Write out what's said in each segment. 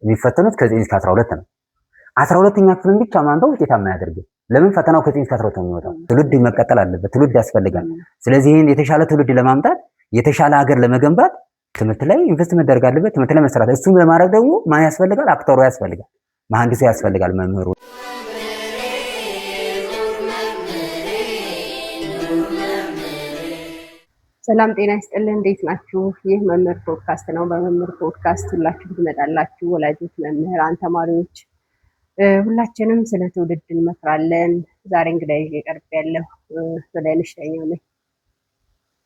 የሚፈተኑት ከ9 እስከ 12 ነው። 12ኛ ክፍልን ብቻ ማንበብ ውጤታማ ያደርጋል። ለምን ፈተናው ከ9 እስከ 12 ነው የሚወጣው። ትውልድ መቀጠል አለበት። ትውልድ ያስፈልጋል። ስለዚህ ይሄን የተሻለ ትውልድ ለማምጣት የተሻለ ሀገር ለመገንባት ትምህርት ላይ ኢንቨስት መደረግ አለበት። ትምህርት ላይ መሰራት እሱም ለማድረግ ደግሞ ማን ያስፈልጋል? አክተሩ ያስፈልጋል፣ መሐንዲሱ ያስፈልጋል፣ መምህሩ። ሰላም ጤና ይስጥልን። እንዴት ናችሁ? ይህ መምህር ፖድካስት ነው። በመምህር ፖድካስት ሁላችሁም ትመጣላችሁ። ወላጆች፣ መምህራን፣ ተማሪዎች ሁላችንም ስለ ትውልድ እንመክራለን። ዛሬ እንግዳ ይዤ ቀርቤያለሁ። በላይነሽ ዳኛው ነኝ።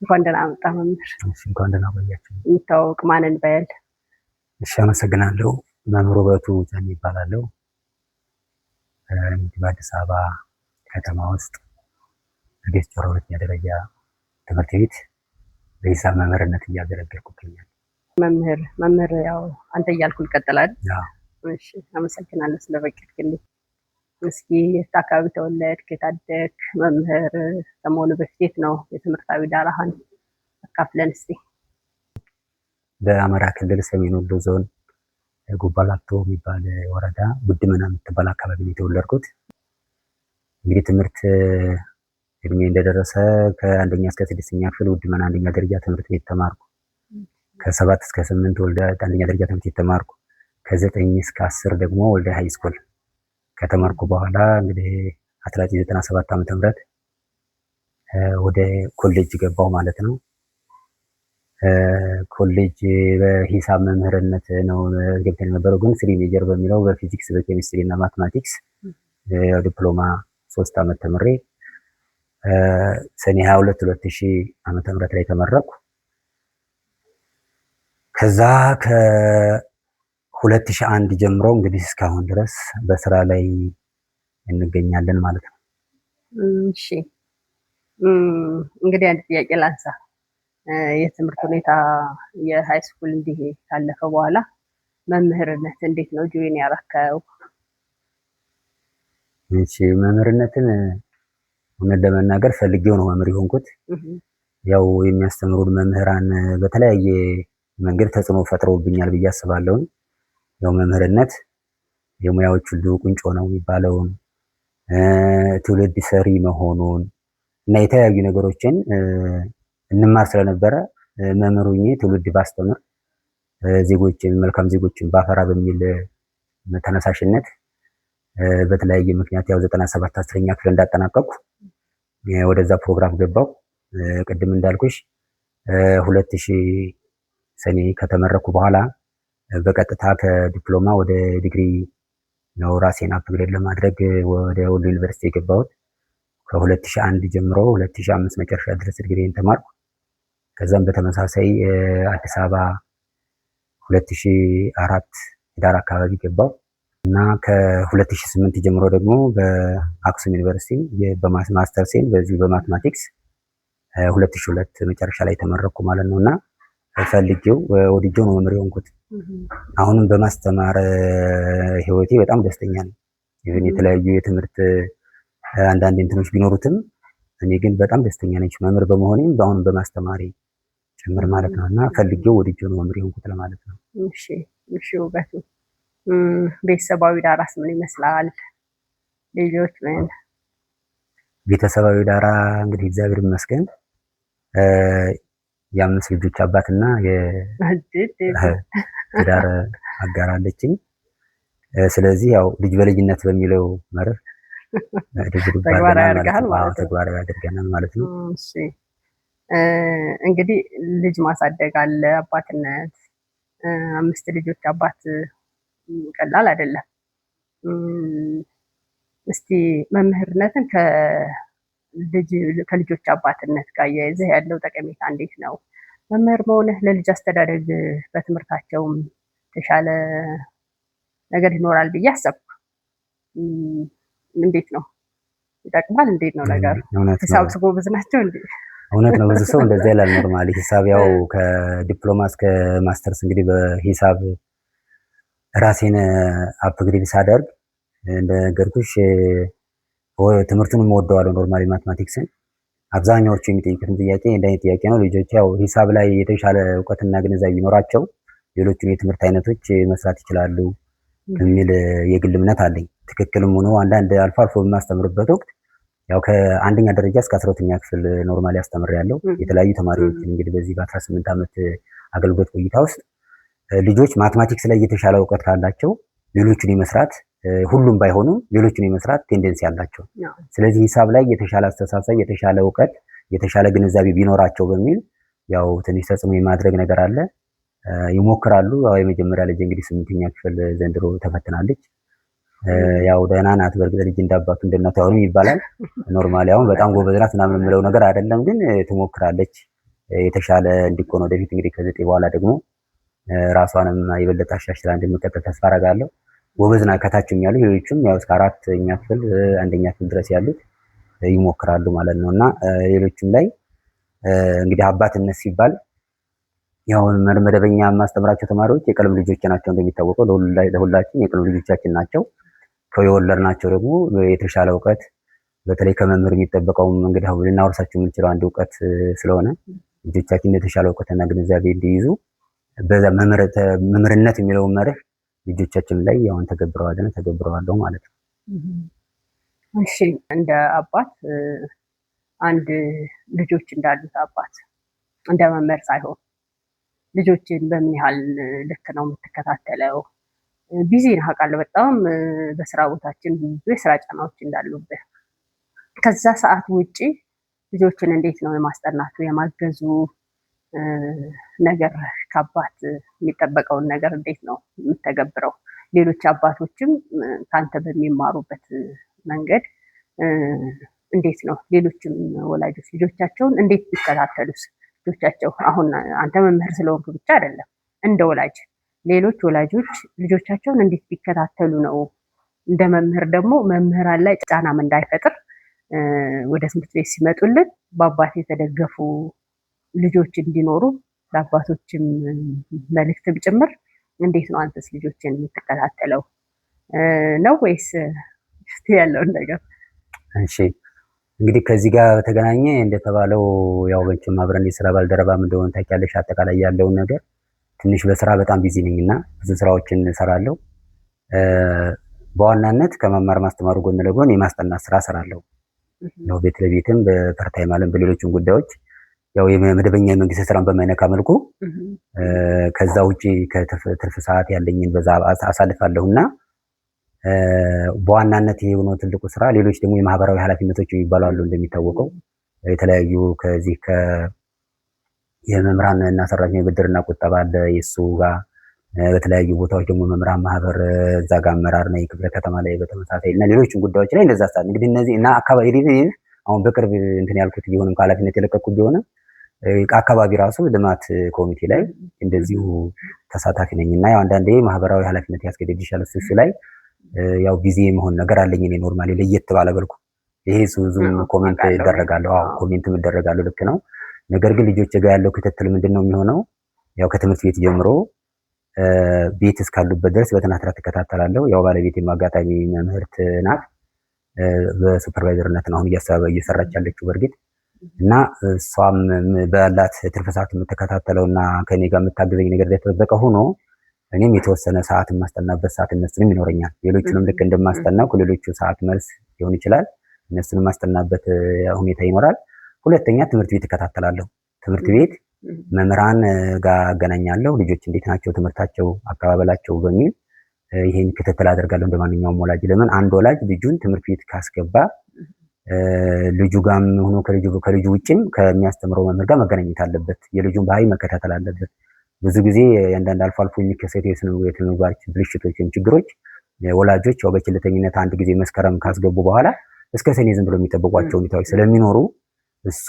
እንኳን ደህና መጣ መምህር። እንኳን ደህና ቆያችሁ። የሚታወቅ ማንን በል? እሺ፣ አመሰግናለሁ። መምህር ውበቱ ዘን ይባላለሁ። በአዲስ አበባ ከተማ ውስጥ ርጌስ ጮራ ሁለተኛ ደረጃ ትምህርት ቤት በሂሳብ መምህርነት እያገለገልኩ እገኛለሁ። መምህር ያው አንተ እያልኩ ልቀጥላል። እሺ፣ አመሰግናለሁ ስለፈቀድክልኝ። እስኪ የት አካባቢ ተወለድክ? የታደግክ? መምህር ከመሆኑ በፊት ነው የትምህርታዊ ዳራህን አካፍለን እስቲ። በአማራ ክልል ሰሜን ወሎ ዞን ጉባ ላፍቶ የሚባል ወረዳ ጉድመና የምትባል አካባቢ ነው የተወለድኩት። እንግዲህ ትምህርት እድሜ እንደደረሰ ከአንደኛ እስከ 6ኛ ክፍል ጉድመና አንደኛ ደረጃ ትምህርት ቤት ተማርኩ። ከ7 እስከ 8 ወልደ አንደኛ ደረጃ ትምህርት ቤት ተማርኩ። ከ9 እስከ 10 ደግሞ ወልደ ሃይ ስኩል ከተማርኩ በኋላ እንግዲህ 1997 ዓ.ም ወደ ኮሌጅ ገባሁ ማለት ነው። ኮሌጅ በሂሳብ መምህርነት ነው ገብተን የነበረው፣ ግን 3 ሜጀር በሚለው በፊዚክስ በኬሚስትሪ እና ማትማቲክስ ዲፕሎማ 3 ዓመት ተምሬ ሰኔ 22 2000 ዓመተ ምህረት ላይ ተመረኩ። ከዛ ከ2001 ጀምሮ እንግዲህ እስካሁን ድረስ በስራ ላይ እንገኛለን ማለት ነው። እሺ፣ እንግዲህ አንድ ጥያቄ ላንሳ። የትምህርት ሁኔታ የሃይ ስኩል እንዲህ ካለፈ በኋላ መምህርነት እንዴት ነው ጆይን ያረከው? እሺ፣ መምህርነትን እውነት ለመናገር ፈልጌው ነው መምህር የሆንኩት። ያው የሚያስተምሩን መምህራን በተለያየ መንገድ ተጽዕኖ ፈጥረውብኛል ብዬ አስባለሁ። ያው መምህርነት የሙያዎች ሁሉ ቁንጮ ነው የሚባለውን ትውልድ ሰሪ መሆኑን እና የተለያዩ ነገሮችን እንማር ስለነበረ መምህር ሆኜ ትውልድ ባስተምር ዜጎችን መልካም ዜጎችን ባፈራ በሚል ተነሳሽነት በተለያየ ምክንያት ያው 97 10ኛ ክፍል እንዳጠናቀቅኩ ወደዛ ፕሮግራም ገባው። ቅድም እንዳልኩሽ 2000 ሰኔ ከተመረኩ በኋላ በቀጥታ ከዲፕሎማ ወደ ዲግሪ ነው ራሴን አፕግሬድ ለማድረግ ወደ ወሎ ዩኒቨርሲቲ የገባሁት። ከ2001 ጀምሮ 2005 መጨረሻ ድረስ ዲግሪን ተማርኩ። ከዛም በተመሳሳይ አዲስ አበባ 2004 ዳር አካባቢ ገባው እና ከ2008 ጀምሮ ደግሞ በአክሱም ዩኒቨርሲቲ በማስተርሴን በዚሁ በማትማቲክስ 2002 መጨረሻ ላይ ተመረኩ ማለት ነውና ፈልጌው ወድጄው ነው መምህር የሆንኩት። አሁንም በማስተማር ህይወቴ በጣም ደስተኛ ነኝ። ይሄን የተለያዩ የትምህርት አንዳንድ እንትኖች ቢኖሩትም እኔ ግን በጣም ደስተኛ ነኝ መምህር በመሆኔም አሁንም በማስተማሪ ጭምር ማለት ነውና ፈልጌው ወድጄው ነው መምህር የሆንኩት ለማለት ነው። እሺ ውበቱ፣ ቤተሰባዊ ዳራስ ምን ይመስላል? ልጆች ምን? ቤተሰባዊ ዳራ እንግዲህ እግዚአብሔር ይመስገን የ5 ልጆች አባትና የትዳር አጋር አለችኝ። ስለዚህ ያው ልጅ በልጅነት በሚለው መርህ ተግባራዊ አድርገናል ማለት ነው። እሺ፣ እንግዲህ ልጅ ማሳደግ አለ፣ አባትነት። 5 ልጆች አባት ቀላል አይደለም። እስቲ መምህርነትን ከልጆች አባትነት ጋር ያይዘህ ያለው ጠቀሜታ እንዴት ነው? መምህር መሆንህ ለልጅ አስተዳደግ በትምህርታቸውም የተሻለ ነገር ይኖራል ብዬ አሰብኩ። እንዴት ነው? ይጠቅማል? እንዴት ነው ነገር? ሂሳብ ጎበዝ ናቸው እንዴ? እውነት ነው። ብዙ ሰው እንደዛ ይላል። ኖርማሊ ሂሳብ ያው ከዲፕሎማ እስከ ማስተርስ እንግዲህ በሂሳብ ራሴን አፕግሬድ ሳደርግ እንደነገርኩሽ ትምህርቱንም እወደዋለሁ። ኖርማሊ ማትማቲክስን አብዛኛዎቹ የሚጠይቁትን ጥያቄ እንደዚህ ጥያቄ ነው። ልጆች ያው ሂሳብ ላይ የተሻለ እውቀትና ግንዛቤ ቢኖራቸው ሌሎቹን የትምህርት አይነቶች መስራት ይችላሉ። የሚል የግል እምነት አለኝ። ትክክልም ሆኖ አንዳንድ አልፎ አልፎ በማስተምርበት ወቅት ያው ከአንደኛ ደረጃ እስከ 12ኛ ክፍል ኖርማሊ አስተምሬያለሁ። የተለያዩ ተማሪዎችን እንግዲህ በዚህ በ18 ዓመት አገልግሎት ቆይታ ውስጥ ልጆች ማትማቲክስ ላይ የተሻለ እውቀት ካላቸው ሌሎቹን የመስራት ሁሉም ባይሆኑም ሌሎቹን የመስራት ቴንደንሲ አላቸው። ስለዚህ ሂሳብ ላይ የተሻለ አስተሳሰብ፣ የተሻለ እውቀት፣ የተሻለ ግንዛቤ ቢኖራቸው በሚል ያው ትንሽ ተጽዕኖ የማድረግ ነገር አለ። ይሞክራሉ። ያው የመጀመሪያ ልጅ እንግዲህ 8ኛ ክፍል ዘንድሮ ተፈትናለች። ያው ደህና ናት። በእርግጥ ልጅ እንዳባቱ እንደናቱ አይሆንም ይባላል። ኖርማሊ አሁን በጣም ጎበዝ ናት ምናምን የምለው ነገር አይደለም፣ ግን ትሞክራለች የተሻለ እንዲኮን ወደፊት እንግዲህ ከዘጠኝ በኋላ ደግሞ ራሷንም የበለጠ አሻሽላ እንደምትቀጥል ተስፋ አደርጋለሁ። ጎበዝ ናት። ከታችም ያሉ ሌሎችም ያው እስከ 4ኛ ክፍል 1ኛ ክፍል ድረስ ያሉት ይሞክራሉ ማለት ነው። እና ሌሎችም ላይ እንግዲህ አባትነት ሲባል ያው መደበኛ የማስተምራቸው ተማሪዎች የቀለም ልጆች ናቸው። እንደሚታወቀው ለሁላችን የቀለም ልጆቻችን ናቸው። ከየወለድናቸው ደግሞ የተሻለ እውቀት በተለይ ከመምህር የሚጠበቀውም እንግዲህ አሁን ልናወርሳቸው የምንችለው አንድ እውቀት ስለሆነ ልጆቻችን የተሻለ እውቀትና ግንዛቤ እንዲይዙ በዛ መምህርነት የሚለውን መርህ ልጆቻችን ላይ ያውን ተገብረዋለሁ ማለት ነው። እሺ፣ እንደ አባት አንድ ልጆች እንዳሉት አባት እንደ መምህር ሳይሆን ልጆችን በምን ያህል ልክ ነው የምትከታተለው? ቢዚ ነህ አውቃለሁ። በጣም በስራ ቦታችን ብዙ የስራ ጫናዎች እንዳሉብህ፣ ከዛ ሰዓት ውጪ ልጆችን እንዴት ነው የማስጠናቱ የማገዙ ነገር ከአባት የሚጠበቀውን ነገር እንዴት ነው የምተገብረው? ሌሎች አባቶችም ከአንተ በሚማሩበት መንገድ እንዴት ነው ሌሎችም ወላጆች ልጆቻቸውን እንዴት ቢከታተሉስ? ልጆቻቸው አሁን አንተ መምህር ስለሆንክ ብቻ አይደለም፣ እንደ ወላጅ ሌሎች ወላጆች ልጆቻቸውን እንዴት ቢከታተሉ ነው? እንደ መምህር ደግሞ መምህራን ላይ ጫናም እንዳይፈጥር ወደ ትምህርት ቤት ሲመጡልን በአባት የተደገፉ ልጆች እንዲኖሩ ለአባቶችም መልእክትም ጭምር እንዴት ነው አንተስ ልጆችን የምትከታተለው ነው ወይስ ያለውን ነገር? እሺ እንግዲህ ከዚህ ጋር በተገናኘ እንደተባለው ያው በእንችም አብረን የስራ ባልደረባም እንደሆነ ታውቂያለሽ። አጠቃላይ ያለውን ነገር ትንሽ በስራ በጣም ቢዚ ነኝ እና ብዙ ስራዎችን እሰራለሁ። በዋናነት ከመማር ማስተማሩ ጎን ለጎን የማስጠናት ስራ እሰራለሁ። ያው ቤት ለቤትም በፓርታይም አለም በሌሎችም ጉዳዮች ያው የመደበኛ የመንግስት ስራን በማይነካ መልኩ ከዛ ውጪ ከትርፍ ሰዓት ያለኝን በዛ አሳልፋለሁና በዋናነት ይሄ ነው ትልቁ ስራ። ሌሎች ደግሞ የማህበራዊ ኃላፊነቶች የሚባሉ አሉ። እንደሚታወቀው የተለያዩ ከዚህ የመምህራን እና ሰራተኛ ብድርና ቁጠባ አለ የሱ ጋር በተለያዩ ቦታዎች ደግሞ መምህራን ማህበር እዛ ጋር አመራር ነው የክፍለ ከተማ ላይ በተመሳሳይ እና ሌሎችም ጉዳዮች ላይ እንደዛ ሳል እንግዲህ እነዚህ እና አካባቢ አሁን በቅርብ እንትን ያልኩት ቢሆንም ከኃላፊነት የለቀኩት ቢሆንም አካባቢ ራሱ ልማት ኮሚቴ ላይ እንደዚሁ ተሳታፊ ነኝ እና ያው አንዳንዴ ማህበራዊ ኃላፊነት ያስገድድሻል እሱ ላይ ያው ቢዚ መሆን ነገር አለኝ። እኔ ኖርማሊ ለየት ባለ መልኩ ይሄ ዙም ኮሜንት ይደረጋል። ኮሜንትም ይደረጋል፣ ልክ ነው። ነገር ግን ልጆች ጋር ያለው ክትትል ምንድነው የሚሆነው? ያው ከትምህርት ቤት ጀምሮ ቤት እስካሉበት ድረስ በተናትራት እከታተላለሁ። ያው ባለቤቴም አጋጣሚ መምህርት ናት፣ በሱፐርቫይዘርነት ነው አሁን እየሰራች ያለችው በእርግጥ እና እሷም ባላት ትርፍ ሰዓት የምትከታተለውና ከኔ ጋር የምታግዘኝ ነገር እንደተጠበቀ ሆኖ እኔም የተወሰነ ሰዓት የማስጠናበት ሰዓት እነሱንም ይኖረኛል። ሌሎቹንም ልክ እንደማስጠናው ከሌሎቹ ሰዓት መልስ ሊሆን ይችላል እነሱንም የማስጠናበት ሁኔታ ይኖራል። ሁለተኛ ትምህርት ቤት እከታተላለሁ። ትምህርት ቤት መምህራን ጋር አገናኛለሁ። ልጆች እንዴት ናቸው ትምህርታቸው፣ አቀባበላቸው በሚል ይሄን ክትትል አደርጋለሁ እንደማንኛውም ወላጅ። ለምን አንድ ወላጅ ልጁን ትምህርት ቤት ካስገባ ልጁ ጋርም ሆኖ ከልጁ ውጭም ከሚያስተምረው መምህር ጋር መገናኘት አለበት። የልጁን ባህሪ መከታተል አለበት። ብዙ ጊዜ አንዳንድ አልፎ አልፎ የሚከሰቱ የስነ ምግባር ብልሽቶች ወይም ችግሮች ወላጆች ያው በችልተኝነት አንድ ጊዜ መስከረም ካስገቡ በኋላ እስከ ሰኔ ዝም ብሎ የሚጠብቋቸው ሁኔታዎች ስለሚኖሩ እሱ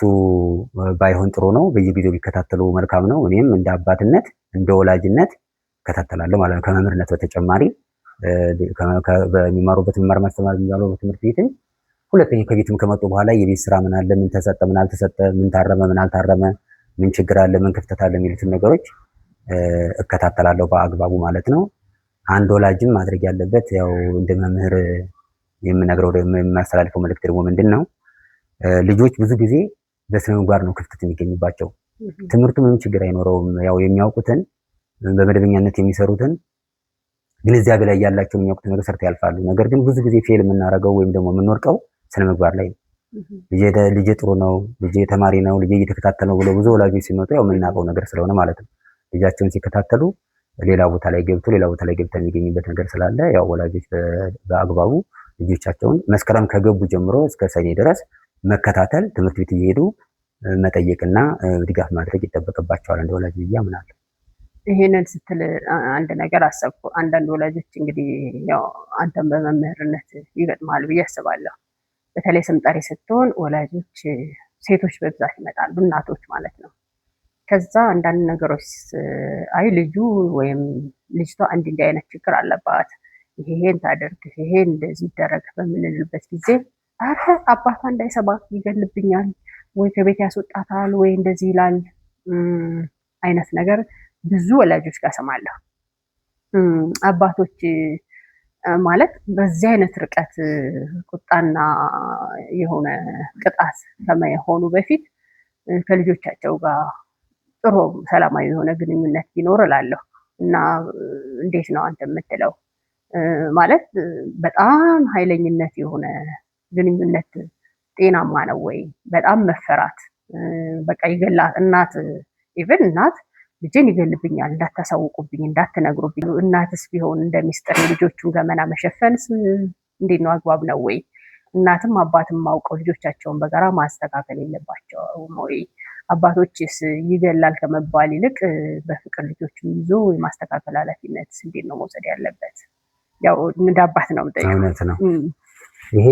ባይሆን ጥሩ ነው። በየጊዜው ቢከታተሉ መልካም ነው። እኔም እንደ አባትነት እንደ ወላጅነት እከታተላለሁ ማለት ነው። ከመምህርነት በተጨማሪ በሚማሩበት መማር ማስተማር የሚባለው ትምህርት ቤትም ሁለተኛ ከቤትም ከመጡ በኋላ የቤት ስራ ምን አለ፣ ምን ተሰጠ፣ ምን አልተሰጠ፣ ምን ታረመ፣ ምን አልታረመ፣ ምን ችግር አለ፣ ምን ክፍተት አለ የሚሉትን ነገሮች እከታተላለሁ በአግባቡ ማለት ነው። አንድ ወላጅም ማድረግ ያለበት ያው እንደ መምህር የምነግረው የማስተላልፈው መልእክት ደግሞ ምንድን ነው? ልጆች ብዙ ጊዜ በስነ ምግባር ነው ክፍተት የሚገኝባቸው። ትምህርቱ ምንም ችግር አይኖረውም። ያው የሚያውቁትን በመደበኛነት የሚሰሩትን ግንዛቤ ላይ ያላቸው የሚያውቁት ነገር ሰርተው ያልፋሉ። ነገር ግን ብዙ ጊዜ ፌል የምናደርገው ወይም ደግሞ የምንወርቀው ስነ ምግባር ላይ ነው። ልጄ ጥሩ ነው፣ ልጄ ተማሪ ነው፣ ልጄ እየተከታተለ ነው ብሎ ብዙ ወላጆች ሲመጡ ያው የምናውቀው ነገር ስለሆነ ማለት ነው ልጃቸውን ሲከታተሉ ሌላ ቦታ ላይ ገብተው የሚገኝበት ነገር ስላለ ያው ወላጆች በአግባቡ ልጆቻቸውን መስከረም ከገቡ ጀምሮ እስከ ሰኔ ድረስ መከታተል፣ ትምህርት ቤት እየሄዱ መጠየቅና ድጋፍ ማድረግ ይጠበቅባቸዋል እንደ ወላጅ ብዬ አምናለሁ። ይሄንን ስትል አንድ ነገር አሰብኩ። አንዳንድ ወላጆች እንግዲህ ያው አንተም በመምህርነት ይገጥማል ብዬ አስባለሁ። በተለይ ስም ጠሪ ስትሆን ወላጆች ሴቶች በብዛት ይመጣሉ፣ እናቶች ማለት ነው። ከዛ አንዳንድ ነገሮች አይ ልጁ ወይም ልጅቷ እንዲህ አይነት ችግር አለባት፣ ይሄን ታደርግ፣ ይሄን እንደዚህ ይደረግ በምንልበት ጊዜ አረ አባቷ እንዳይሰማ ይገልብኛል፣ ወይ ከቤት ያስወጣታል፣ ወይ እንደዚህ ይላል አይነት ነገር ብዙ ወላጆች ጋር ሰማለሁ። አባቶች ማለት በዚህ አይነት ርቀት ቁጣና የሆነ ቅጣት ከመሆኑ በፊት ከልጆቻቸው ጋር ጥሩ ሰላማዊ የሆነ ግንኙነት ቢኖር እላለሁ። እና እንዴት ነው አንተ የምትለው? ማለት በጣም ኃይለኝነት የሆነ ግንኙነት ጤናማ ነው ወይ? በጣም መፈራት በቃ ይገላት እናት ኢቭን እናት ልጄን ይገልብኛል እንዳታሳውቁብኝ እንዳትነግሩብኝ። እናትስ ቢሆን እንደሚስጥር የልጆቹን ገመና መሸፈንስ እንዴት ነው? አግባብ ነው ወይ? እናትም አባትም አውቀው ልጆቻቸውን በጋራ ማስተካከል የለባቸውም ወይ? አባቶችስ ይገላል ከመባል ይልቅ በፍቅር ልጆቹን ይዞ የማስተካከል ኃላፊነት እንዴት ነው መውሰድ ያለበት? ያው እንደ አባት ነው የምጠይቀው። እውነት ነው። ይሄ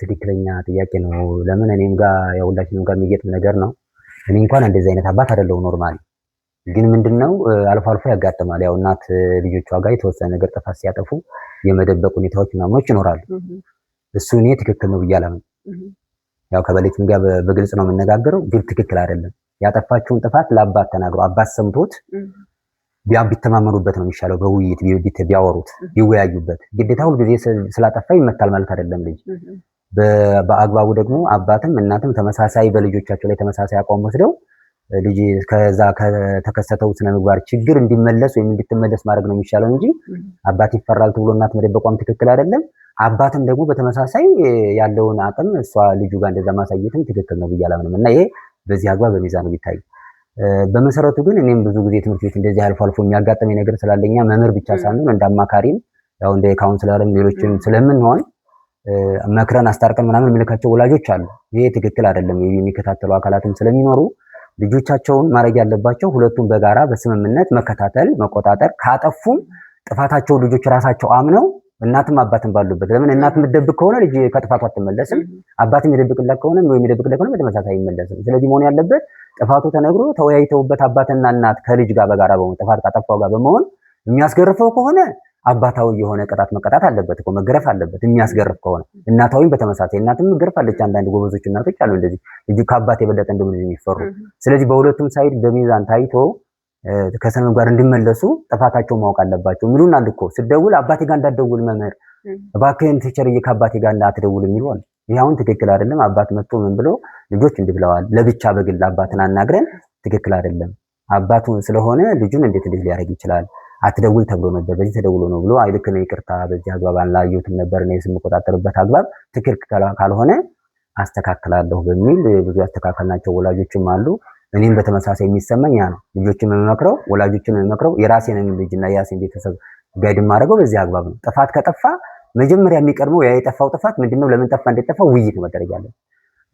ትክክለኛ ጥያቄ ነው። ለምን እኔም ጋር ያው ሁላችንም ጋር የሚገጥም ነገር ነው። እኔ እንኳን እንደዚህ አይነት አባት አይደለሁም ኖርማሊ። ግን ምንድነው አልፎ አልፎ ያጋጥማል። ያው እናት ልጆቿ ጋር የተወሰነ ነገር ጥፋት ሲያጠፉ የመደበቅ ሁኔታዎች ምናምኖች ይኖራሉ። እሱ እኔ ትክክል ነው ብዬ አላምንም። ያው ከበሌትም ጋር በግልጽ ነው የምነጋገረው፣ ግን ትክክል አይደለም። ያጠፋችውን ጥፋት ለአባት ተናግሮ አባት ሰምቶት ቢተማመኑበት ነው የሚሻለው። በውይይት ቢያወሩት ቢወያዩበት። ግዴታ ሁልጊዜ ስላጠፋ ይመታል ማለት አይደለም ልጅ። በአግባቡ ደግሞ አባትም እናትም ተመሳሳይ በልጆቻቸው ላይ ተመሳሳይ አቋም ወስደው ልጅ ከዛ ከተከሰተው ስነ ምግባር ችግር እንዲመለስ ወይም እንድትመለስ ማድረግ ነው የሚሻለው እንጂ አባት ይፈራል ተብሎ እናት መደበቋም ትክክል አይደለም። አባትም ደግሞ በተመሳሳይ ያለውን አቅም እሷ ልጁ ጋር እንደዛ ማሳየትም ትክክል ነው ብዬ አላምንም። እና ይሄ በዚህ አግባብ በሚዛኑ ቢታይ። በመሰረቱ ግን እኔም ብዙ ጊዜ ትምህርት ቤት እንደዚህ አልፎ አልፎ የሚያጋጥመኝ ነገር ስላለኛ መምህር ብቻ ሳንሆን እንደ አማካሪም ያው እንደ ካውንስለርም ሌሎችም ስለምንሆን መክረን አስታርቀን ምናምን የምንልካቸው ወላጆች አሉ። ይሄ ትክክል አይደለም። የሚከታተሉ አካላትም ስለሚኖሩ ልጆቻቸውን ማድረግ ያለባቸው ሁለቱም በጋራ በስምምነት መከታተል፣ መቆጣጠር፣ ካጠፉም ጥፋታቸውን ልጆች ራሳቸው አምነው እናትም አባትም ባሉበት። ለምን እናት የምትደብቅ ከሆነ ልጅ ከጥፋቱ አትመለስም፣ አባትም የደብቅላት ከሆነ ወይ የሚደብቅላት ከሆነ በተመሳሳይ አይመለስም። ስለዚህ መሆን ያለበት ጥፋቱ ተነግሮ ተወያይተውበት አባትና እናት ከልጅ ጋር በጋራ በመሆን ጥፋት ካጠፋው ጋር በመሆን የሚያስገርፈው ከሆነ አባታዊ የሆነ ቅጣት መቀጣት አለበት እኮ መገረፍ አለበት። የሚያስገርፍ ከሆነ እናታዊም በተመሳሳይ እናትም ገርፋለች። አንዳንድ ጎበዞች እናቶች አሉ እንደዚህ ልጅ ከአባት የበለጠ እንደምን የሚፈሩ። ስለዚህ በሁለቱም ሳይድ በሚዛን ታይቶ ከስነ ምግባር እንዲመለሱ ጥፋታቸውን ማወቅ አለባቸው። የሚሉን አሉ እኮ ስደውል አባቴ ጋር እንዳትደውል መምህር እባክህን ቲቸርዬ ከአባቴ ጋር እንዳትደውል የሚሉ አሉ። ይሄ አሁን ትክክል አይደለም። አባት መጥቶ ምን ብሎ ልጆች እንዲህ ብለዋል ለብቻ በግል አባትን አናግረን ትክክል አይደለም አባቱ ስለሆነ ልጁን እንዴት ሊያደርግ ይችላል? አትደውል ተብሎ ነበር በዚህ ተደውሎ ነው ብሎ አይልክ ነው ይቅርታ በዚህ አግባብ አላየሁትም ነበር ነው የስም መቆጣጠርበት አግባብ ትክክል ካልሆነ አስተካክላለሁ በሚል ብዙ ያስተካከልናቸው ወላጆችም አሉ። እኔም በተመሳሳይ የሚሰማኝ ያ ነው። ልጆችን መመክረው ወላጆችን መመክረው የራሴን ልጅና የራሴን ቤተሰብ ጋይድ ማድረገው በዚህ አግባብ ነው። ጥፋት ከጠፋ መጀመሪያ የሚቀድመው ያ የጠፋው ጥፋት ምንድነው ለምን ጠፋ እንደጠፋ ውይይት መደረግ ያለበት።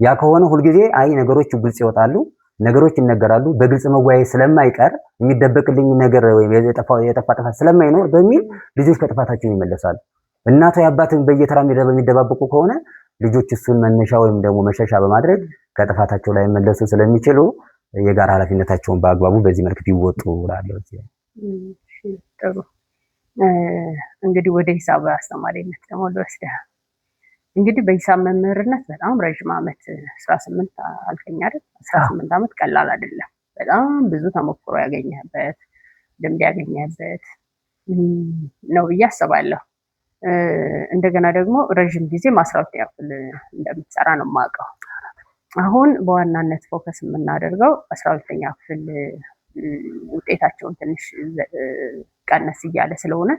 ያ ከሆነ ሁልጊዜ አይ ነገሮች ግልጽ ይወጣሉ ነገሮች ይነገራሉ በግልጽ መወያየት ስለማይቀር የሚደበቅልኝ ነገር ወይም የጠፋ ጥፋት ስለማይኖር በሚል ልጆች ከጥፋታቸው ይመለሳሉ። እናቱ ያባትን በየተራ የሚደባበቁ ከሆነ ልጆች እሱን መነሻ ወይም ደግሞ መሸሻ በማድረግ ከጥፋታቸው ላይ መለሱ ስለሚችሉ የጋራ ኃላፊነታቸውን በአግባቡ በዚህ መልክ ቢወጡ እላለሁ። ጥሩ እንግዲህ ወደ ሂሳብ አስተማሪነት ደግሞ ልወስድህ። እንግዲህ በሂሳብ መምህርነት በጣም ረጅም ዓመት 18 አልከኝ አይደል? 18 ዓመት ቀላል አይደለም። በጣም ብዙ ተሞክሮ ያገኘህበት ልምድ ያገኘህበት ነው ብዬ አስባለሁ። እንደገና ደግሞ ረጅም ጊዜ 12ኛ ክፍል እንደምትሰራ ነው የማውቀው። አሁን በዋናነት ፎከስ የምናደርገው 12ኛ ክፍል ውጤታቸውን ትንሽ ቀነስ እያለ ስለሆነ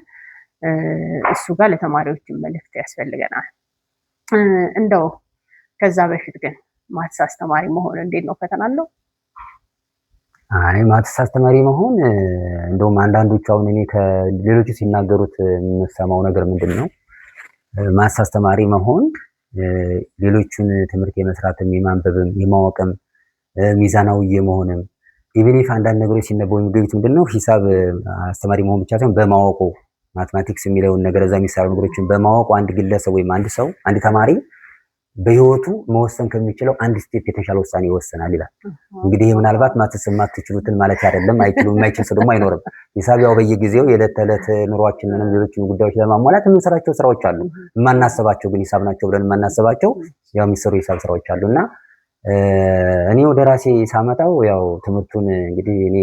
እሱ ጋር ለተማሪዎች መልእክት ያስፈልገናል። እንደው ከዛ በፊት ግን ማትስ አስተማሪ መሆን እንዴት ነው? ፈተና አለው? አይ ማትስ አስተማሪ መሆን እንደውም አንዳንዶቹ አሁን እኔ ከሌሎቹ ሲናገሩት የምሰማው ነገር ምንድን ነው? ማትስ አስተማሪ መሆን ሌሎቹን ትምህርት የመስራትም የማንበብም የማወቅም ሚዛናዊ የመሆንም ኢቭን ኢፍ አንዳንድ ነገሮች ሲነበቡ የሚገኙት ምንድን ነው? ሂሳብ አስተማሪ መሆን ብቻ ሳይሆን በማወቁ ማትማቲክስ የሚለውን ነገር እዛ የሚሰሩ ነገሮችን በማወቁ አንድ ግለሰብ ወይም አንድ ሰው አንድ ተማሪ በህይወቱ መወሰን ከሚችለው አንድ ስቴፕ የተሻለ ውሳኔ ይወሰናል ይላል። እንግዲህ ምናልባት ማትስ የማትችሉትን ማለት አይደለም፣ አይችሉም፣ የማይችል ሰው ደግሞ አይኖርም። ሂሳብ ያው በየጊዜው የዕለት ተዕለት ኑሯችንንም ሌሎችን ጉዳዮች ለማሟላት የምንሰራቸው ስራዎች አሉ። የማናስባቸው ግን ሂሳብ ናቸው ብለን የማናስባቸው ያው የሚሰሩ ሂሳብ ስራዎች አሉና እኔ ወደ ራሴ ሳመጣው ያው ትምህርቱን እንግዲህ እኔ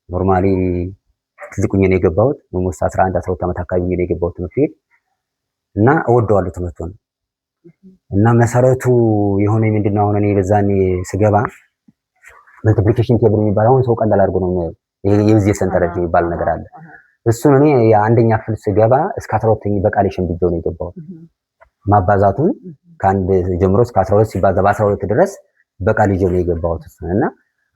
ኖርማሊ ትልቁኝ ነው የገባሁት ሞስ 11 12 ዓመት አካባቢ ነው የገባሁት ትምህርት ቤት እና እወደዋለሁ ትምህርቱን እና መሰረቱ የሆነ ምንድነው አሁን እኔ በዛኔ ስገባ መልቲፕሊኬሽን ቴብል የሚባል አሁን ሰው ቀላል አድርጎ ነው የሚያየው የብዜ ሰንጠረዥ የሚባል ነገር አለ። እሱን እኔ የአንደኛ ክፍል ስገባ እስከ 12ኛ በቃሌ ሸምድጄው ነው የገባሁት። ማባዛቱን ከአንድ ጀምሮ እስከ 12 ሲባዛ በ12 ድረስ በቃሌ ይዤ ነው የገባሁት እና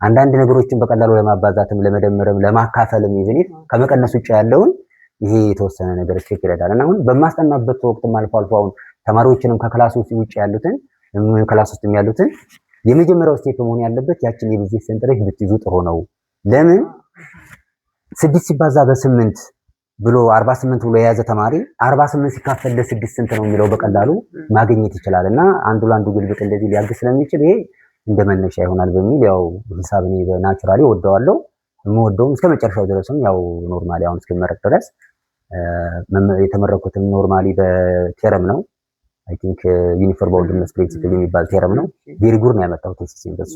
አንዳንድ ነገሮችን በቀላሉ ለማባዛትም ለመደመርም ለማካፈልም ይዘን ከመቀነስ ውጭ ያለውን ይሄ የተወሰነ ነገር ስቴፕ ይረዳል እና አሁን በማስጠናበት ወቅትም አልፎ አልፎ አሁን ተማሪዎችንም ከክላስ ውጭ ያሉትን ክላስ ውስጥ ያሉትን የመጀመሪያው ስቴፕ መሆን ያለበት ያችን የብዜ ሰንጠረዥ ብትይዙ ጥሩ ነው። ለምን 6 ሲባዛ በ8 ብሎ 48 ብሎ የያዘ ተማሪ 48 ሲካፈል ለ6 ስንት ነው የሚለው በቀላሉ ማግኘት ይችላል እና አንዱ ለአንዱ ግልብጥ እንደዚህ ሊያግዝ ስለሚችል ይሄ እንደመነሻ ይሆናል በሚል ያው ሂሳብ እኔ በናቹራሊ ወደዋለሁ። የምወደውም እስከ መጨረሻው ድረስም ያው ኖርማሊ አሁን እስከመረቅ ድረስ የተመረኩትም ኖርማሊ በቴረም ነው። አይ ቲንክ ዩኒፎርም ቦንድነስ ፕሪንሲፕል የሚባል ቴረም ነው። ቬሪ ጉድ ነው ያመጣው ቴሲስን በሱ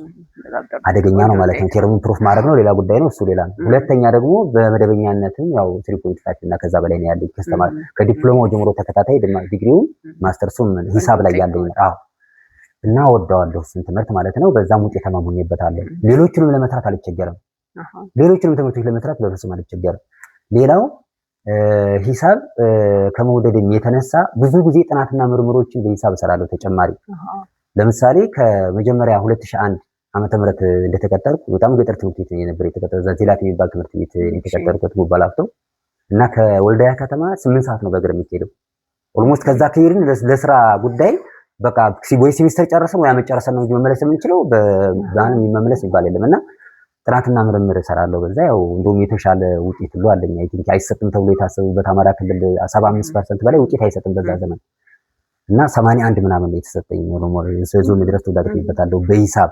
አደገኛ ነው ማለት ነው። ቴረሙን ፕሩፍ ማድረግ ነው ሌላ ጉዳይ ነው፣ እሱ ሌላ ነው። ሁለተኛ ደግሞ በመደበኛነትም ያው 3.5 እና ከዛ በላይ ነው ያለኝ ከስተማር ከዲፕሎማው ጀምሮ ተከታታይ ዲግሪውን ማስተርሱም ሂሳብ ላይ ያለኝ አዎ እና ወደዋለሁ እሱን ትምህርት ማለት ነው። በዛም ውጤታማ ሆኜበታለሁ። ሌሎችንም ለመስራት አልቸገርም። ሌሎችንም ትምህርቶች ለመስራት በፍጹም አልቸገርም። ሌላው ሂሳብ ከመውደድም የተነሳ ብዙ ጊዜ ጥናትና ምርምሮችን በሂሳብ እሰራለሁ ተጨማሪ። ለምሳሌ ከመጀመሪያ 2001 ዓመተ ምህረት እንደተቀጠርኩ በጣም ገጠር ትምህርት ቤት ነበር የተቀጠርኩት። ዚላት የሚባል ትምህርት ቤት የተቀጠርኩት ጉባላፍቶ እና ከወልዳያ ከተማ 8 ሰዓት ነው በእግር የሚሄደው። ኦልሞስት ከዛ ከሄድን ለስራ ጉዳይ በቃ ወይ ሴሚስተር ጨርሰን ወይ አመት ጨርሰን ነው እንጂ መመለስ የምንችለው በዛን የሚመለስ ይባል የለምና ጥናትና ምርምር እሰራለሁ። በዛ ያው እንደውም የተሻለ ውጤት ሁሉ አለኝ። አይ ቲንክ አይሰጥም ተብሎ የታሰበበት አማራ ክልል 75% በላይ ውጤት አይሰጥም በዛ ዘመን እና 81 ምናምን ነው የተሰጠኝ። ዞን ድረስ ተወዳድሬበታለሁ በሂሳብ።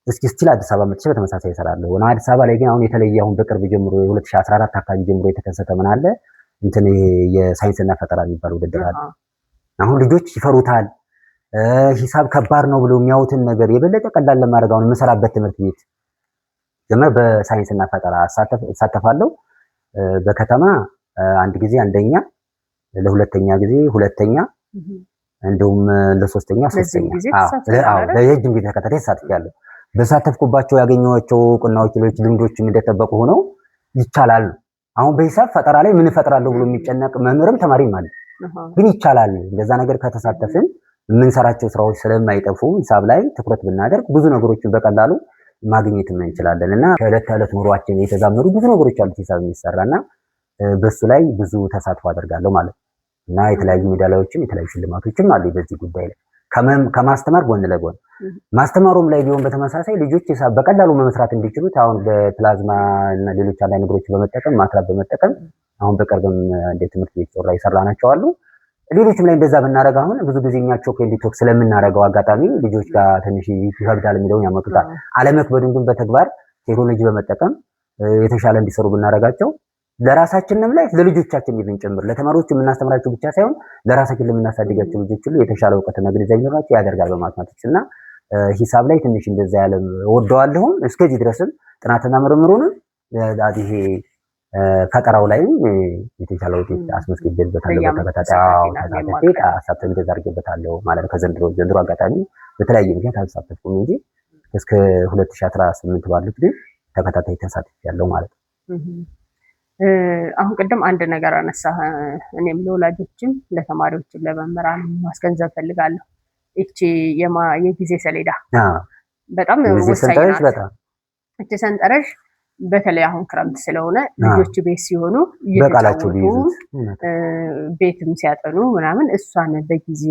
እስኪ ስቲል አዲስ አበባ መጥቼ በተመሳሳይ እሰራለሁ እና አዲስ አበባ ላይ ግን አሁን የተለየ አሁን በቅርብ ጀምሮ የ2014 አካባቢ ጀምሮ የተከሰተ ምን አለ እንትን የሳይንስና ፈጠራ የሚባል ውድድር አለ። አሁን ልጆች ይፈሩታል። ሂሳብ ከባድ ነው ብለው የሚያዩትን ነገር የበለጠ ቀላል ለማድረግ አሁን የምሰራበት ትምህርት ቤት ጀመር በሳይንስና ፈጠራ እሳተፋለሁ። በከተማ አንድ ጊዜ አንደኛ፣ ለሁለተኛ ጊዜ ሁለተኛ፣ እንደውም ለሶስተኛ ሶስተኛ። አዎ ለረጅም ጊዜ ተከታታይ ተሳትፌያለሁ። በሳተፍኩባቸው ያገኘኋቸው እውቅናዎች ሌሎች ልምዶችም እንደተጠበቁ ሆነው ይቻላል። አሁን በሂሳብ ፈጠራ ላይ ምን እፈጥራለሁ ብሎ የሚጨነቅ መምህርም ተማሪም አለ። ግን ይቻላል እንደዛ ነገር ከተሳተፍን የምንሰራቸው ስራዎች ስለማይጠፉ ሂሳብ ላይ ትኩረት ብናደርግ ብዙ ነገሮችን በቀላሉ ማግኘት እንችላለን እና ከዕለት ተዕለት ኑሯችን የተዛመዱ ብዙ ነገሮች አሉት ሂሳብ የሚሰራና በሱ ላይ ብዙ ተሳትፎ አደርጋለሁ ማለት ነው እና የተለያዩ ሜዳሊያዎችም የተለያዩ ሽልማቶችም አሉ በዚህ ጉዳይ ላይ ከማስተማር ጎን ለጎን ማስተማሩም ላይ ቢሆን በተመሳሳይ ልጆች ሂሳብ በቀላሉ መመስራት እንዲችሉት አሁን በፕላዝማ እና ሌሎች አንዳንድ ነገሮችን በመጠቀም ማትላብ በመጠቀም አሁን በቅርብም እንደ ትምህርት ቤት ጾራ ይሰራናቸው አሉ። ሌሎችም ላይ እንደዛ ብናደርግ አሁን ብዙ ጊዜኛ ቾክ ኤንድ ቶክ ስለምናደርገው አጋጣሚ ልጆች ጋር ትንሽ ይከብዳል የሚለውን ያመጡታል። አለመክበዱን ግን በተግባር ቴክኖሎጂ በመጠቀም የተሻለ እንዲሰሩ ብናደርጋቸው ለራሳችንም ላይ ለልጆቻችን ይብንጨምር ለተማሪዎች የምናስተምራቸው ብቻ ሳይሆን ለራሳችን ለምናሳድጋቸው ልጆች ሁሉ የተሻለ እውቀትና ግንዛቤ ይኖራቸው ያደርጋል በማትማቲክስ እና ሂሳብ ላይ ትንሽ እንደዛ ያለ ወደዋለሁ። እስከዚህ ድረስም ጥናትና ምርምሩንም ይሄ ፈጠራው ላይም የተሻለ ውጤት አስመዝግቤበታለሁ። በተከታታይ አሳተፍ እንደዛ አድርጌበታለሁ ማለት ነው። ከዘንድሮ አጋጣሚ በተለያየ ምክንያት አልተሳተፍኩም እንጂ እስከ 2018 ባሉት ግን ተከታታይ ተሳትፌያለሁ ማለት ነው። አሁን ቅድም አንድ ነገር አነሳ። እኔም ለወላጆችም ለተማሪዎችም ለመምህራን ማስገንዘብ ፈልጋለሁ። እቺ የጊዜ ሰሌዳ በጣም ወሳኝ ናት። እቺ ሰንጠረዥ በተለይ አሁን ክረምት ስለሆነ ልጆች ቤት ሲሆኑ እየተጫወቱ ቤትም ሲያጠኑ ምናምን እሷን በጊዜ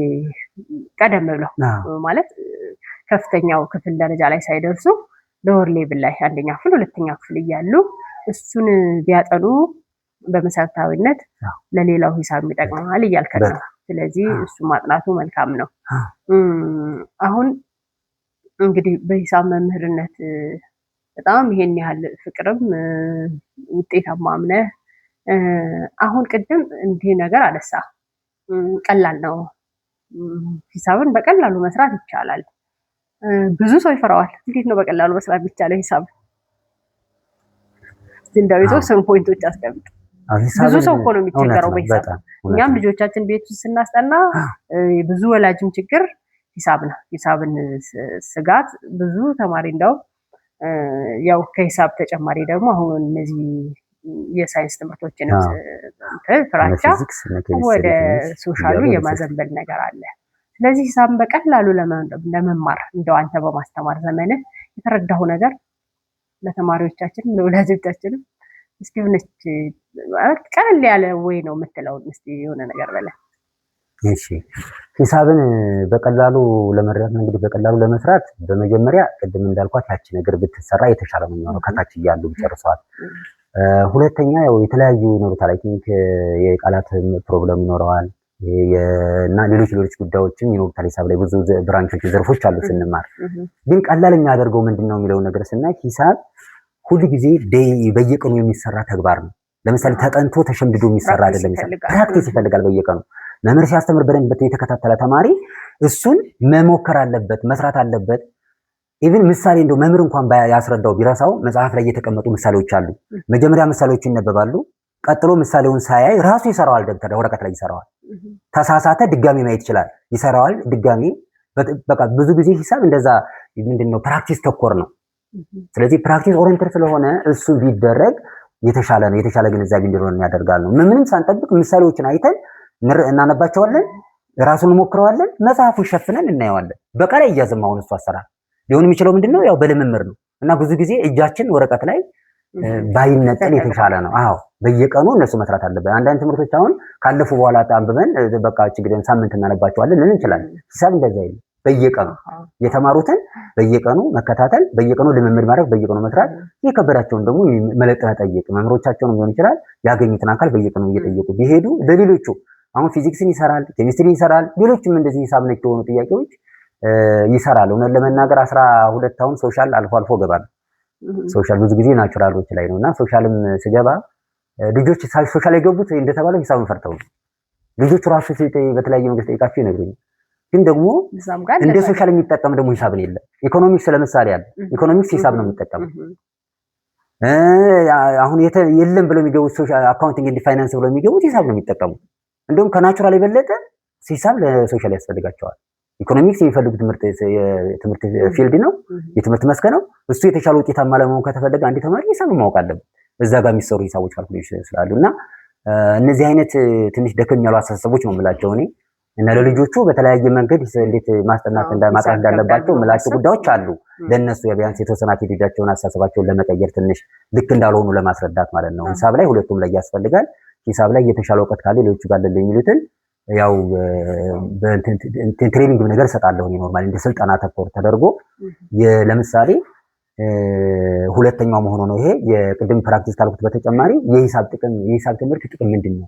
ቀደም ብለው ማለት ከፍተኛው ክፍል ደረጃ ላይ ሳይደርሱ ሎወር ሌቭል ላይ አንደኛ ክፍል ሁለተኛ ክፍል እያሉ እሱን ቢያጠኑ በመሰረታዊነት ለሌላው ሂሳብ ይጠቅማል እያልከን ነው። ስለዚህ እሱ ማጥናቱ መልካም ነው። አሁን እንግዲህ በሂሳብ መምህርነት በጣም ይሄን ያህል ፍቅርም ውጤታማም ነህ። አሁን ቅድም እንዲህ ነገር አነሳ፣ ቀላል ነው ሂሳብን በቀላሉ መስራት ይቻላል። ብዙ ሰው ይፈራዋል። እንዴት ነው በቀላሉ መስራት የሚቻለው ሂሳብ? እንደው የተወሰኑ ፖይንቶች አስቀምጥ። ብዙ ሰው እኮ ነው የሚቸገረው በሂሳብ። እኛም ልጆቻችን ቤት ውስጥ ስናስጠና ብዙ ወላጅም ችግር ሂሳብ ነው። ሂሳብን ስጋት ብዙ ተማሪ እንደው ያው ከሂሳብ ተጨማሪ ደግሞ አሁን እነዚህ የሳይንስ ትምህርቶችን ፍራቻ ወደ ሶሻሉ የማዘንበል ነገር አለ። ስለዚህ ሂሳብን በቀላሉ ለመማር እንደው አንተ በማስተማር ዘመንህ የተረዳው ነገር ለተማሪዎቻችንም ለወላጆቻችንም እስኪ ሆነች ቀለል ያለ ወይ ነው የምትለውን እስኪ የሆነ ነገር በላይ። እሺ ሂሳብን በቀላሉ ለመረዳት እንግዲህ በቀላሉ ለመስራት በመጀመሪያ ቅድም እንዳልኳት ያቺ ነገር ብትሰራ የተሻለ ነው የሚሆነው ከታች እያሉ ጨርሰዋል። ሁለተኛ ያው የተለያዩ ይኖሩታል። አይ ቲንክ የቃላት ፕሮብለም ይኖረዋል እና ሌሎች ጉዳዮችም ይኖሩታል። ሂሳብ ላይ ብዙ ብራንቾች ዘርፎች አሉ ስንማር። ግን ቀላል የሚያደርገው ምንድነው የሚለውን ነገር ስናይ ሂሳብ ሁሉ ጊዜ በየቀኑ የሚሰራ ተግባር ነው። ለምሳሌ ተጠንቶ ተሸምድዶ የሚሰራ አይደለም። ፕራክቲስ ይፈልጋል በየቀኑ መምህር ሲያስተምር በደንብ የተከታተለ ተማሪ እሱን መሞከር አለበት፣ መስራት አለበት። ኢቭን ምሳሌ እንደው መምህር እንኳን ያስረዳው ቢረሳው መጽሐፍ ላይ የተቀመጡ ምሳሌዎች አሉ። መጀመሪያ ምሳሌዎቹ ይነበባሉ። ቀጥሎ ምሳሌውን ሳያይ ራሱ ይሰራዋል። ደብተር ወረቀት ላይ ይሰራዋል። ተሳሳተ ድጋሚ ማየት ይችላል። ይሰራዋል ድጋሚ። በቃ ብዙ ጊዜ ሂሳብ እንደዛ ምንድነው ፕራክቲስ ተኮር ነው። ስለዚህ ፕራክቲስ ኦሪየንትድ ስለሆነ እሱ ቢደረግ የተሻለ ነው። የተሻለ ግንዛቤ እንዲኖረን ያደርጋል ነው። ምንም ሳንጠብቅ ምሳሌዎችን አይተን እናነባቸዋለን፣ ራሱን ሞክረዋለን፣ መጽሐፉን ሸፍነን እናየዋለን። በቃል እያዘም አሁን እሱ አሰራር ሊሆን የሚችለው ምንድነው ያው በልምምር ነው እና ብዙ ጊዜ እጃችን ወረቀት ላይ ባይነጠል የተሻለ ነው። አዎ በየቀኑ እነሱ መስራት አለበት። አንዳንድ ትምህርቶች አሁን ካለፉ በኋላ አንብበን በቃ ችግርን ሳምንት እናነባቸዋለን ልን እንችላለን። ሂሳብ እንደዛ አይደለም። በየቀኑ የተማሩትን በየቀኑ መከታተል፣ በየቀኑ ልምምድ ማድረግ፣ በየቀኑ መስራት፣ የከበዳቸውን ደግሞ መጠየቅ፣ መምህሮቻቸውን ሊሆን ይችላል ያገኙትን አካል በየቀኑ እየጠየቁ ቢሄዱ ለሌሎቹ አሁን ፊዚክስን ይሰራል፣ ኬሚስትሪን ይሰራል፣ ሌሎችም እንደዚህ ሂሳብ ነክ የሆኑ ጥያቄዎች ይሰራል። እውነት ለመናገር 12 አሁን ሶሻል አልፎ አልፎ ገባል። ሶሻል ብዙ ጊዜ ናቹራሎች ላይ ነውና ሶሻልም ስገባ ልጆች ሶሻል የገቡት እንደተባለው ሂሳብን ፈርተው ነው። ልጆቹ ራሱ በተለያየ መንገድ ጠይቃቸው ይነግሩኛል። ግን ደግሞ እንደ ሶሻል የሚጠቀም ደግሞ ሂሳብን የለም። ኢኮኖሚክስ ለምሳሌ አለ። ኢኮኖሚክስ ሂሳብ ነው የሚጠቀመው። አሁን የለም ብለው የሚገቡት ሶሻል አካውንቲንግ ኤንድ ፋይናንስ ብለው የሚገቡት ሂሳብ ነው የሚጠቀሙ። እንደውም ከናቹራል የበለጠ ሂሳብ ለሶሻል ያስፈልጋቸዋል። ኢኮኖሚክስ የሚፈልጉት ትምህርት ፊልድ ነው፣ የትምህርት መስክ ነው። እሱ የተሻለ ውጤታማ ለመሆን ከተፈለገ አንድ ተማሪ ሂሳብ ማወቅ አለበት። እዛ ጋር የሚሰሩ ሂሳቦች ካልኩሌሽን ስላሉ እና እነዚህ አይነት ትንሽ ደከም ያሉ አስተሳሰቦች ነው የምላቸው እኔ እና ለልጆቹ በተለያየ መንገድ እንዴት ማስጠናት ማጥናት እንዳለባቸው የምላቸው ጉዳዮች አሉ። ለእነሱ ቢያንስ የተወሰነ አቲቲዩዳቸውን አስተሳሰባቸውን ለመቀየር ትንሽ ልክ እንዳልሆኑ ለማስረዳት ማለት ነው። ሂሳብ ላይ ሁለቱም ላይ ያስፈልጋል። ሂሳብ ላይ የተሻለ እውቀት ካለ ሌሎቹ ጋር የሚሉትን ያው ትሬኒንግ ነገር እሰጣለሁ እኔ ኖርማሊ እንደ ስልጠና ተኮር ተደርጎ ለምሳሌ ሁለተኛው መሆኑ ነው። ይሄ የቅድም ፕራክቲስ ካልኩት በተጨማሪ የሂሳብ ትምህርት ጥቅም ምንድነው?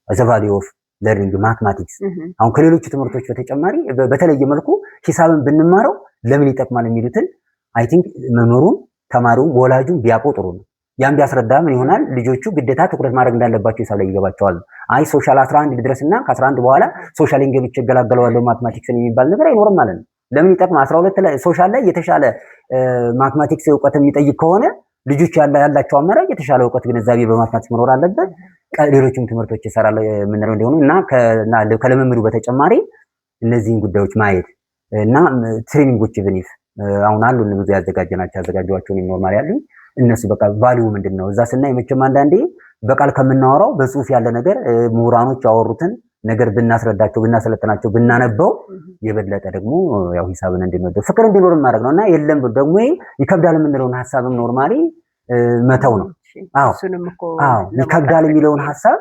ዘ ቫልዩ ኦፍ ለርኒንግ ማትማቲክስ አሁን ከሌሎቹ ትምህርቶች በተጨማሪ በተለየ መልኩ ሂሳብን ብንማረው ለምን ይጠቅማል የሚሉትን አይ ቲንክ መምህሩም ተማሪውም ወላጁም ቢያውቁ ጥሩ ነው። ያን ቢያስረዳ ምን ይሆናል? ልጆቹ ግዴታ ትኩረት ማድረግ እንዳለባቸው ሂሳብ ላይ ይገባቸዋል። አይ ሶሻል 11 ድረስና ከ11 በኋላ ሶሻል ገብቼ እገላገለዋለሁ ማትማቲክስን የሚባል ነገር አይኖርም ማለት ነው። ለምን ይጠቅማል? 12 ላይ ሶሻል ላይ የተሻለ ማትማቲክስ እውቀት የሚጠይቅ ከሆነ ልጆች ያላቸው አማራጭ የተሻለ እውቀት ግንዛቤ በማትማቲክስ መኖር አለበት። ሌሎችም ትምህርቶች ይሰራል የምንለው እንደሆኑ እና ከልምምዱ በተጨማሪ እነዚህን ጉዳዮች ማየት እና ትሬኒንጎች ብኒፍ አሁን አሉ ብዙ ያዘጋጀዋቸውን ኖርማል ያሉ እነሱ በቃ ቫልዩ ምንድነው እዛ ስናይ መቼም አንዳንዴ በቃል ከምናወራው በጽሁፍ ያለ ነገር ምሁራኖች ያወሩትን ነገር ብናስረዳቸው ብናሰለጥናቸው ብናነበው የበለጠ ደግሞ ያው ሂሳብን እንድንወደው ፍቅር እንዲኖር ማድረግ ነውና የለም ደግሞ ይከብዳል የምንለውን ሐሳብም ኖርማሊ መተው ነው። አዎ ይከብዳል የሚለውን ሐሳብ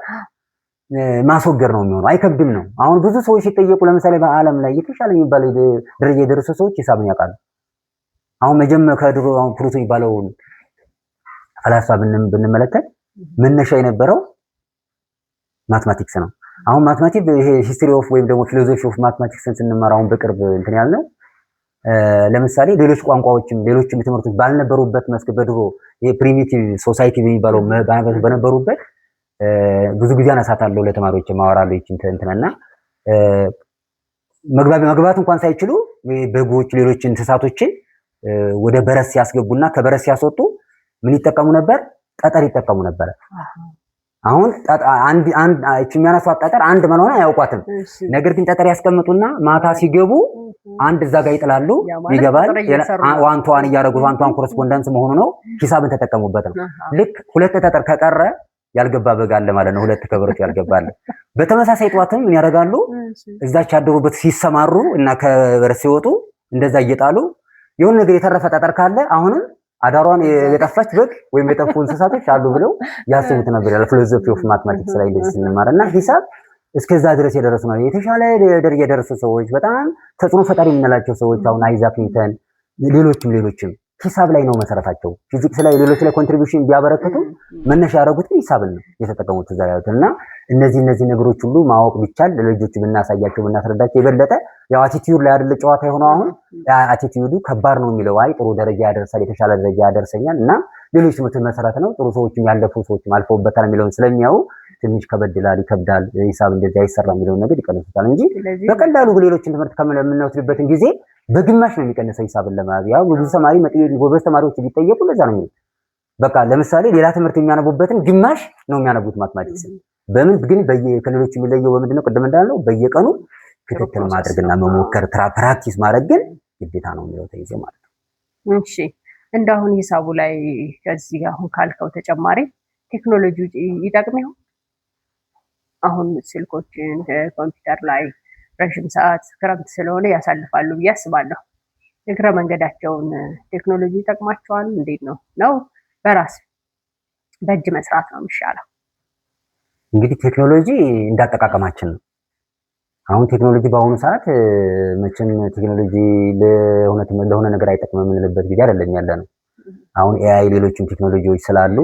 ማስወገድ ነው የሚሆነው። አይከብድም ነው። አሁን ብዙ ሰዎች ሲጠየቁ ለምሳሌ በዓለም ላይ የተሻለ የሚባል ደረጃ የደረሱ ሰዎች ሂሳብን ያውቃሉ። አሁን መጀመሪያ ከድሮ አሁን ፕሉቶ የሚባለውን ፈላስፋ ብንመለከት መነሻ የነበረው ማትማቲክስ ነው። አሁን ማትማቲክስ ይሄ ሂስትሪ ኦፍ ወይም ደግሞ ፊሎሶፊ ኦፍ ማትማቲክስን ስንማር አሁን በቅርብ እንትን ያልነው ለምሳሌ ሌሎች ቋንቋዎችም ሌሎችም ትምህርቶች ባልነበሩበት መስክ በድሮ የፕሪሚቲቭ ሶሳይቲ የሚባለው በነበሩበት ብዙ ጊዜ አነሳታለሁ ለተማሪዎች ማወራለሁ ይችን እንትናና መግባት እንኳን ሳይችሉ በጎች ሌሎች እንስሳቶችን ወደ በረስ ሲያስገቡና ከበረስ ሲያስወጡ ምን ይጠቀሙ ነበር? ጠጠር ይጠቀሙ ነበር። አሁን አንድ የሚያነሷት ጠጠር አንድ መሆኗን አያውቋትም። ነገር ግን ጠጠር ያስቀምጡና ማታ ሲገቡ አንድ እዛ ጋር ይጥላሉ፣ ይገባል። ዋንቷን እያደረጉት ዋንቷን ኮረስፖንደንስ መሆኑ ነው። ሂሳብን ተጠቀሙበት ነው። ልክ ሁለት ጠጠር ከቀረ ያልገባ በግ አለ ማለት ነው። ሁለት ከበሮች ያልገባል። በተመሳሳይ ጠዋትም ምን ያደርጋሉ? እዛች ያደሩበት ሲሰማሩ እና ከበረት ሲወጡ እንደዛ እየጣሉ የሆነ ነገር የተረፈ ጠጠር ካለ አሁንም አዳሯን የጠፋች በግ ወይም የጠፉ እንስሳቶች አሉ ብለው ያስቡት ነበር። ያለ ፊሎሶፊ ኦፍ ማትማቲክስ ላይ እንደዚህ ስንማርና ሂሳብ እስከዛ ድረስ የደረሱ ነው። የተሻለ ደረጃ የደረሱ ሰዎች በጣም ተጽዕኖ ፈጣሪ የምንላቸው ሰዎች አሁን አይዛክ ኒውተን ሌሎችም ሂሳብ ላይ ነው መሰረታቸው። ፊዚክስ ላይ ሌሎች ላይ ኮንትሪቢዩሽን ቢያበረክቱ መነሻ ያደረጉት ሂሳብን ነው የተጠቀሙት እዛ ያሉት እና እነዚህ ነገሮች ሁሉ ማወቅ ቢቻል ለልጆች ብናሳያቸው ብናስረዳቸው የበለጠ ያው አቲቲዩድ ላይ አይደለ ጨዋታ የሆነው አሁን አቲቲዩዱ ከባድ ነው የሚለው አይ ጥሩ ደረጃ ያደርሳል የተሻለ ደረጃ ያደርሰኛል እና ሌሎች ትምህርት መሰረት ነው ጥሩ ሰዎችም ያለፉ ሰዎችም አልፈውበታል የሚለውን ስለሚያዩ ትንሽ ከበድላል ይከብዳል ሂሳብ እንደዚህ አይሰራ የሚለውን ነገር ይቀንሱታል እንጂ በቀላሉ ሌሎችን ትምህርት ከምንወስድበትን ጊዜ በግማሽ ነው የሚቀንሰው ሂሳብን ለማያዝ ያው ብዙ ተማሪ ጎበዝ ተማሪዎች ቢጠየቁ ለዛ ነው የሚሉት። በቃ ለምሳሌ ሌላ ትምህርት የሚያነቡበትን ግማሽ ነው የሚያነቡት ማትማቲክስ። በምን ግን ከሌሎች የሚለየው በምንድነው? ቅድም እንዳልነው በየቀኑ ክትትል ማድረግና መሞከር ፕራክቲስ ማድረግ ግን ግዴታ ነው የሚለው ተይዞ ማለት ነው። እሺ እንደአሁን ሂሳቡ ላይ ከዚህ አሁን ካልከው ተጨማሪ ቴክኖሎጂ ይጠቅም ይሆን? አሁን ስልኮችን ኮምፒውተር ላይ ረጅም ሰዓት ክረምት ስለሆነ ያሳልፋሉ ብዬ አስባለሁ። እግረ መንገዳቸውን ቴክኖሎጂ ይጠቅማቸዋል? እንዴት ነው በራስ በእጅ መስራት ነው የሚሻለው? እንግዲህ ቴክኖሎጂ እንዳጠቃቀማችን ነው። አሁን ቴክኖሎጂ በአሁኑ ሰዓት መቼም ቴክኖሎጂ ለሆነ ነገር አይጠቅምም የምንልበት ጊዜ አይደለም ያለ ነው። አሁን ኤአይ ሌሎችም ቴክኖሎጂዎች ስላሉ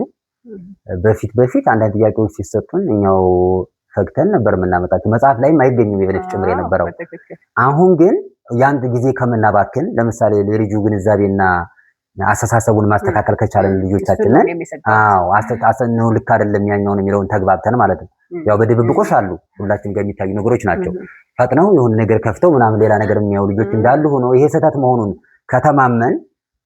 በፊት አንዳንድ ጥያቄዎች ሲሰጡን እኛው ፈግተን ነበር የምናመጣቸው። መጽሐፍ ላይም አይገኝም የበለጠ ጭምር የነበረው። አሁን ግን የአንድ ጊዜ ከምናባክን ለምሳሌ ለልጁ ግንዛቤና አስተሳሰቡን ማስተካከል ከቻለን ልጆቻችንን አስተሳሰቡን ልክ አይደለም ያኛውን የሚለውን ተግባብተን ማለት ነው። ያው በድብብቆሽ አሉ ሁላችንም ጋር የሚታዩ ነገሮች ናቸው። ፈጥነው የሆነ ነገር ከፍተው ምናምን ሌላ ነገር የሚያዩ ልጆች እንዳሉ ሆኖ ይሄ ስህተት መሆኑን ከተማመን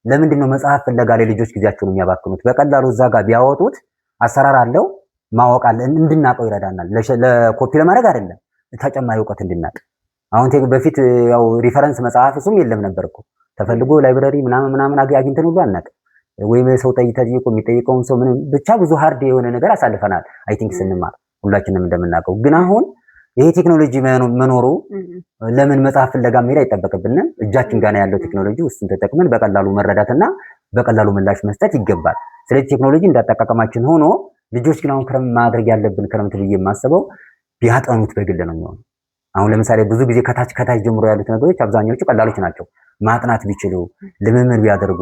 ለምንድን ነው መጽሐፍ ፍለጋ ላይ ልጆች ጊዜያቸውን የሚያባክኑት? በቀላሉ እዛ ጋር ቢያወጡት አሰራር አለው ማወቅ አለ እንድናቀው ይረዳናል። ለኮፒ ለማድረግ አይደለም ተጨማሪ እውቀት እንድናቅ። አሁን በፊት ያው ሪፈረንስ መጽሐፍ እሱም የለም ነበር እኮ ተፈልጎ ላይብረሪ ምናምን አግኝተን ሁሉ አናውቅም። ወይም ሰው ጠይቆ የሚጠይቀውን ሰው ምንም ብቻ ብዙ ሃርድ የሆነ ነገር አሳልፈናል። አይ ቲንክ ስንማር ሁላችንም እንደምናውቀው። ግን አሁን ይሄ ቴክኖሎጂ መኖሩ ለምን መጽሐፍ ፍለጋ መሄድ አይጠበቅብንም። እጃችን ጋር ያለው ቴክኖሎጂ ውስጡን ተጠቅመን በቀላሉ መረዳትና በቀላሉ ምላሽ መስጠት ይገባል። ስለዚህ ቴክኖሎጂ እንዳጠቃቀማችን ሆኖ ልጆች ግን አሁን ማድረግ ያለብን ክረምት ብዬ የማስበው ቢያጠኑት በግል ነው የሚሆነው። አሁን ለምሳሌ ብዙ ጊዜ ከታች ጀምሮ ያሉት ነገሮች አብዛኛዎቹ ቀላሎች ናቸው። ማጥናት ቢችሉ ልምምድ ቢያደርጉ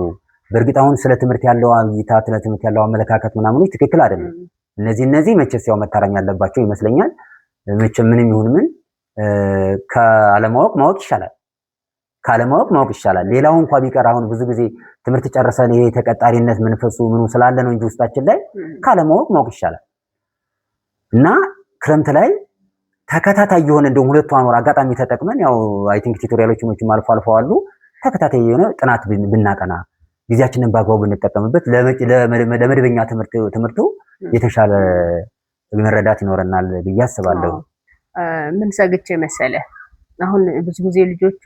በእርግጥ አሁን ስለ ትምህርት ያለው እይታ ስለ ትምህርት ያለው አመለካከት ምናምኖች ትክክል አይደለም። እነዚህ መቼስ ያው መታረም ያለባቸው ይመስለኛል። መቼም ምንም ይሁን ምን ከአለማወቅ ማወቅ ይሻላል። ካለማወቅ ማወቅ ይሻላል። ሌላው እንኳን ቢቀር አሁን ብዙ ጊዜ ትምህርት ጨርሰን ይሄ ተቀጣሪነት መንፈሱ ምኑ ስላለ ነው እንጂ ውስጣችን ላይ ካለማወቅ ማወቅ ይሻላል። እና ክረምት ላይ ተከታታይ የሆነ እንደውም ሁለቱ ወር አጋጣሚ ተጠቅመን ያው አይ ቲንክ ቱቶሪያሎችም አልፎ አሉ ተከታታይ የሆነ ጥናት ብናጠና ጊዜያችንን በአግባቡ ብንጠቀምበት ለመደበኛ ትምህርቱ የተሻለ መረዳት ይኖረናል ብዬ አስባለሁ። ምን ሰግቼ መሰለ አሁን ብዙ ጊዜ ልጆቹ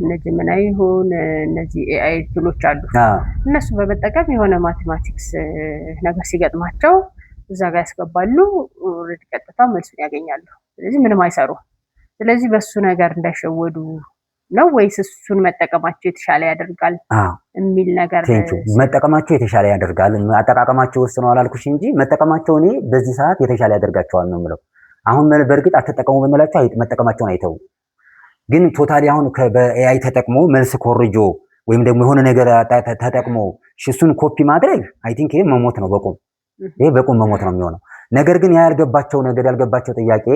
እነዚህ ምን አይሆን እነዚህ ኤአይ ቱሎች አሉ እነሱ በመጠቀም የሆነ ማቴማቲክስ ነገር ሲገጥማቸው እዛ ጋር ያስገባሉ፣ ኦልሬዲ ቀጥታ መልሱን ያገኛሉ። ስለዚህ ምንም አይሰሩም። ስለዚህ በሱ ነገር እንዳይሸወዱ ነው ወይስ እሱን መጠቀማቸው የተሻለ ያደርጋል የሚል ነገር? መጠቀማቸው የተሻለ ያደርጋል። አጠቃቀማቸው ውስጥ ነው አላልኩሽ እንጂ መጠቀማቸው እኔ በዚህ ሰዓት የተሻለ ያደርጋቸዋል ነው የምለው። አሁን በእርግጥ አትጠቀሙ ብንላቸው መጠቀማቸውን አይተው፣ ግን ቶታሊ አሁን በኤአይ ተጠቅሞ መልስ ኮርጆ ወይም ደግሞ የሆነ ነገር ተጠቅሞ እሱን ኮፒ ማድረግ አይ ቲንክ ይሄ መሞት ነው፣ ይሄ በቁም መሞት ነው የሚሆነው። ነገር ግን ያልገባቸው ጥያቄ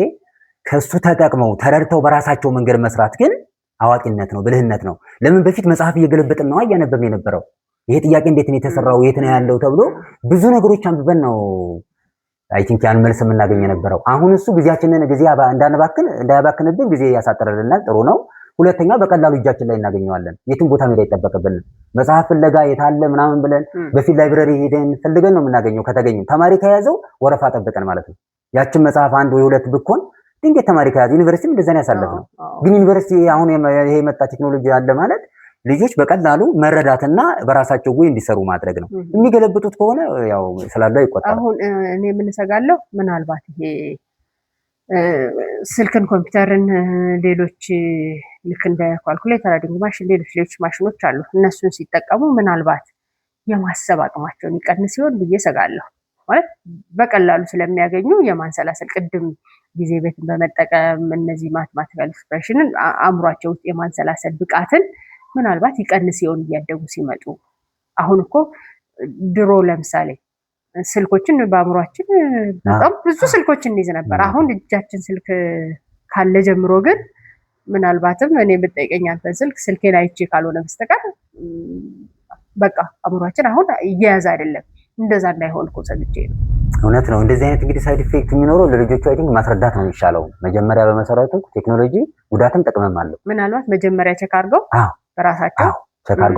ከሱ ተጠቅመው ተረድተው በራሳቸው መንገድ መስራት ግን አዋቂነት ነው፣ ብልህነት ነው። ለምን በፊት መጽሐፍ እየገለበጥን ነው እያነበብን የነበረው። ይሄ ጥያቄ እንዴት ነው የተሰራው፣ የት ነው ያለው ተብሎ ብዙ ነገሮች አንብበን ነው አይ ቲንክ ያን መልስ የምናገኝ የነበረው። አሁን እሱ ጊዜያችንን እንዳያባክንብን ጊዜ ያሳጥርልናል፣ ጥሩ ነው። ሁለተኛ በቀላሉ እጃችን ላይ እናገኘዋለን፣ የትም ቦታ መሄድ አይጠበቅብንም። መጽሐፍ ፍለጋ የታለ ምናምን ብለን በፊት ላይብረሪ ሄደን ፈልገን ነው የምናገኘው። ከተገኘም ተማሪ ከያዘው ወረፋ ጠብቀን ማለት ነው። ያችን መጽሐፍ አንድ ወይ ሁለት ብኮን ድንገት ተማሪ ከያዘ ዩኒቨርሲቲ እንደዛ ነው ያሳለፍነው። ግን ዩኒቨርሲቲ አሁን ይሄ የመጣ ቴክኖሎጂ አለ ማለት ልጆች በቀላሉ መረዳትና በራሳቸው ወይ እንዲሰሩ ማድረግ ነው። የሚገለብጡት ከሆነ ያው ስላለው ይቆጣል። አሁን እኔ የምንሰጋለው ምናልባት ይሄ ስልክን፣ ኮምፒውተርን፣ ሌሎች ልክ እንደ ካልኩሌተር፣ አዲንግ ማሽን፣ ሌሎች ማሽኖች አሉ። እነሱን ሲጠቀሙ ምናልባት የማሰብ አቅማቸውን ይቀንስ ሲሆን ብዬ ሰጋለሁ። ማለት በቀላሉ ስለሚያገኙ የማንሰላሰል ቅድም ጊዜ ቤትን በመጠቀም እነዚህ ማትማቲካል ኤክስፕሬሽንን አእምሯቸው ውስጥ የማንሰላሰል ብቃትን ምናልባት ይቀንስ ሲሆን እያደጉ ሲመጡ። አሁን እኮ ድሮ ለምሳሌ ስልኮችን በአእምሯችን በጣም ብዙ ስልኮችን እንይዝ ነበር። አሁን እጃችን ስልክ ካለ ጀምሮ ግን ምናልባትም እኔ የምጠይቀኝ አንተን ስልኬን አይቼ ካልሆነ በስተቀር በቃ አእምሯችን አሁን እየያዘ አይደለም። እንደዛ እንዳይሆን እኮ ሰግቼ ነው። እውነት ነው። እንደዚህ አይነት እንግዲህ ሳይድ ኢፌክት የሚኖረው ለልጆቹ አይ ቲንክ ማስረዳት ነው የሚሻለው። መጀመሪያ በመሰረቱ ቴክኖሎጂ ጉዳትም ጥቅምም አለው። ምናልባት መጀመሪያ ቼክ አድርገው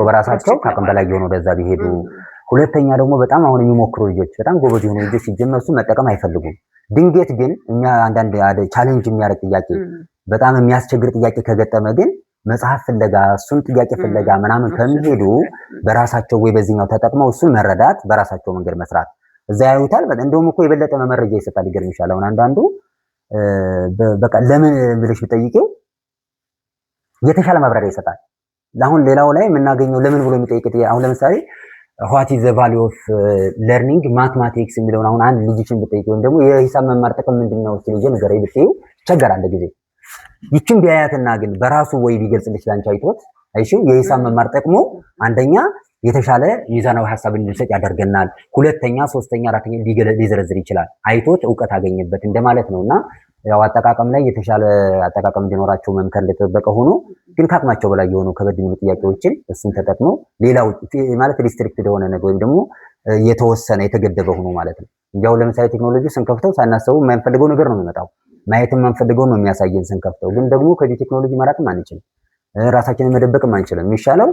በራሳቸው ከአቅም በላይ የሆነ ወደዛ ቢሄዱ። ሁለተኛ ደግሞ በጣም አሁን የሚሞክሩ ልጆች፣ በጣም ጎበዝ የሆኑ ልጆች ሲጀመር እሱ መጠቀም አይፈልጉም። ድንገት ግን አንዳንድ ቻሌንጅ የሚያደርግ ጥያቄ፣ በጣም የሚያስቸግር ጥያቄ ከገጠመ ግን መጽሐፍ ፍለጋ እሱን ጥያቄ ፍለጋ ምናምን ከሚሄዱ በራሳቸው ወይ በዚህኛው ተጠቅመው እሱን መረዳት፣ በራሳቸው መንገድ መስራት እዛ ያዩታል። እንደውም እኮ የበለጠ መረጃ ይሰጣል። ይገርምሻል። አሁን አንዳንዱ በቃ ለምን ብለሽ ብጠይቂው የተሻለ ማብራሪያ ይሰጣል። አሁን ሌላው ላይ የምናገኘው ለምን ብሎ የሚጠይቅ አሁን ለምሳሌ what is the value of learning mathematics የሚለውን አሁን አንድ ልጅችን ብጠይቅ ወይም ደግሞ የሂሳብ መማር ጥቅም ምንድነው ሲልጅ ነገር ይብጤው ይቸገራል ጊዜ ይችን ቢያያትና ግን በራሱ ወይ ቢገልጽልሽ ላንቺ አይቶት አይሽው የሂሳብ መማር ጥቅሙ አንደኛ የተሻለ ሚዛናዊ ሐሳብ እንድንሰጥ ያደርገናል፣ ሁለተኛ፣ ሶስተኛ፣ አራተኛ ሊዘረዝር ይችላል። አይቶት ዕውቀት አገኘበት እንደማለት ነውና ያው አጠቃቀም ላይ የተሻለ አጠቃቀም እንዲኖራቸው መምከር እንደተጠበቀ ሆኖ ግን ከአቅማቸው በላይ የሆኑ ከበድ የሚሉ ጥያቄዎችን እሱን ተጠቅመው ሌላው ማለት ሪስትሪክትድ የሆነ ነገር ወይም ደግሞ የተወሰነ የተገደበ ሆኖ ማለት ነው። እንዲያው ለምሳሌ ቴክኖሎጂ ስንከፍተው ሳናስበው የማንፈልገው ነገር ነው የሚመጣው፣ ማየትም የማንፈልገው ነው የሚያሳየን ስንከፍተው። ግን ደግሞ ከዚህ ቴክኖሎጂ መራቅም አንችልም፣ ራሳችንን መደበቅም አንችልም። የሚሻለው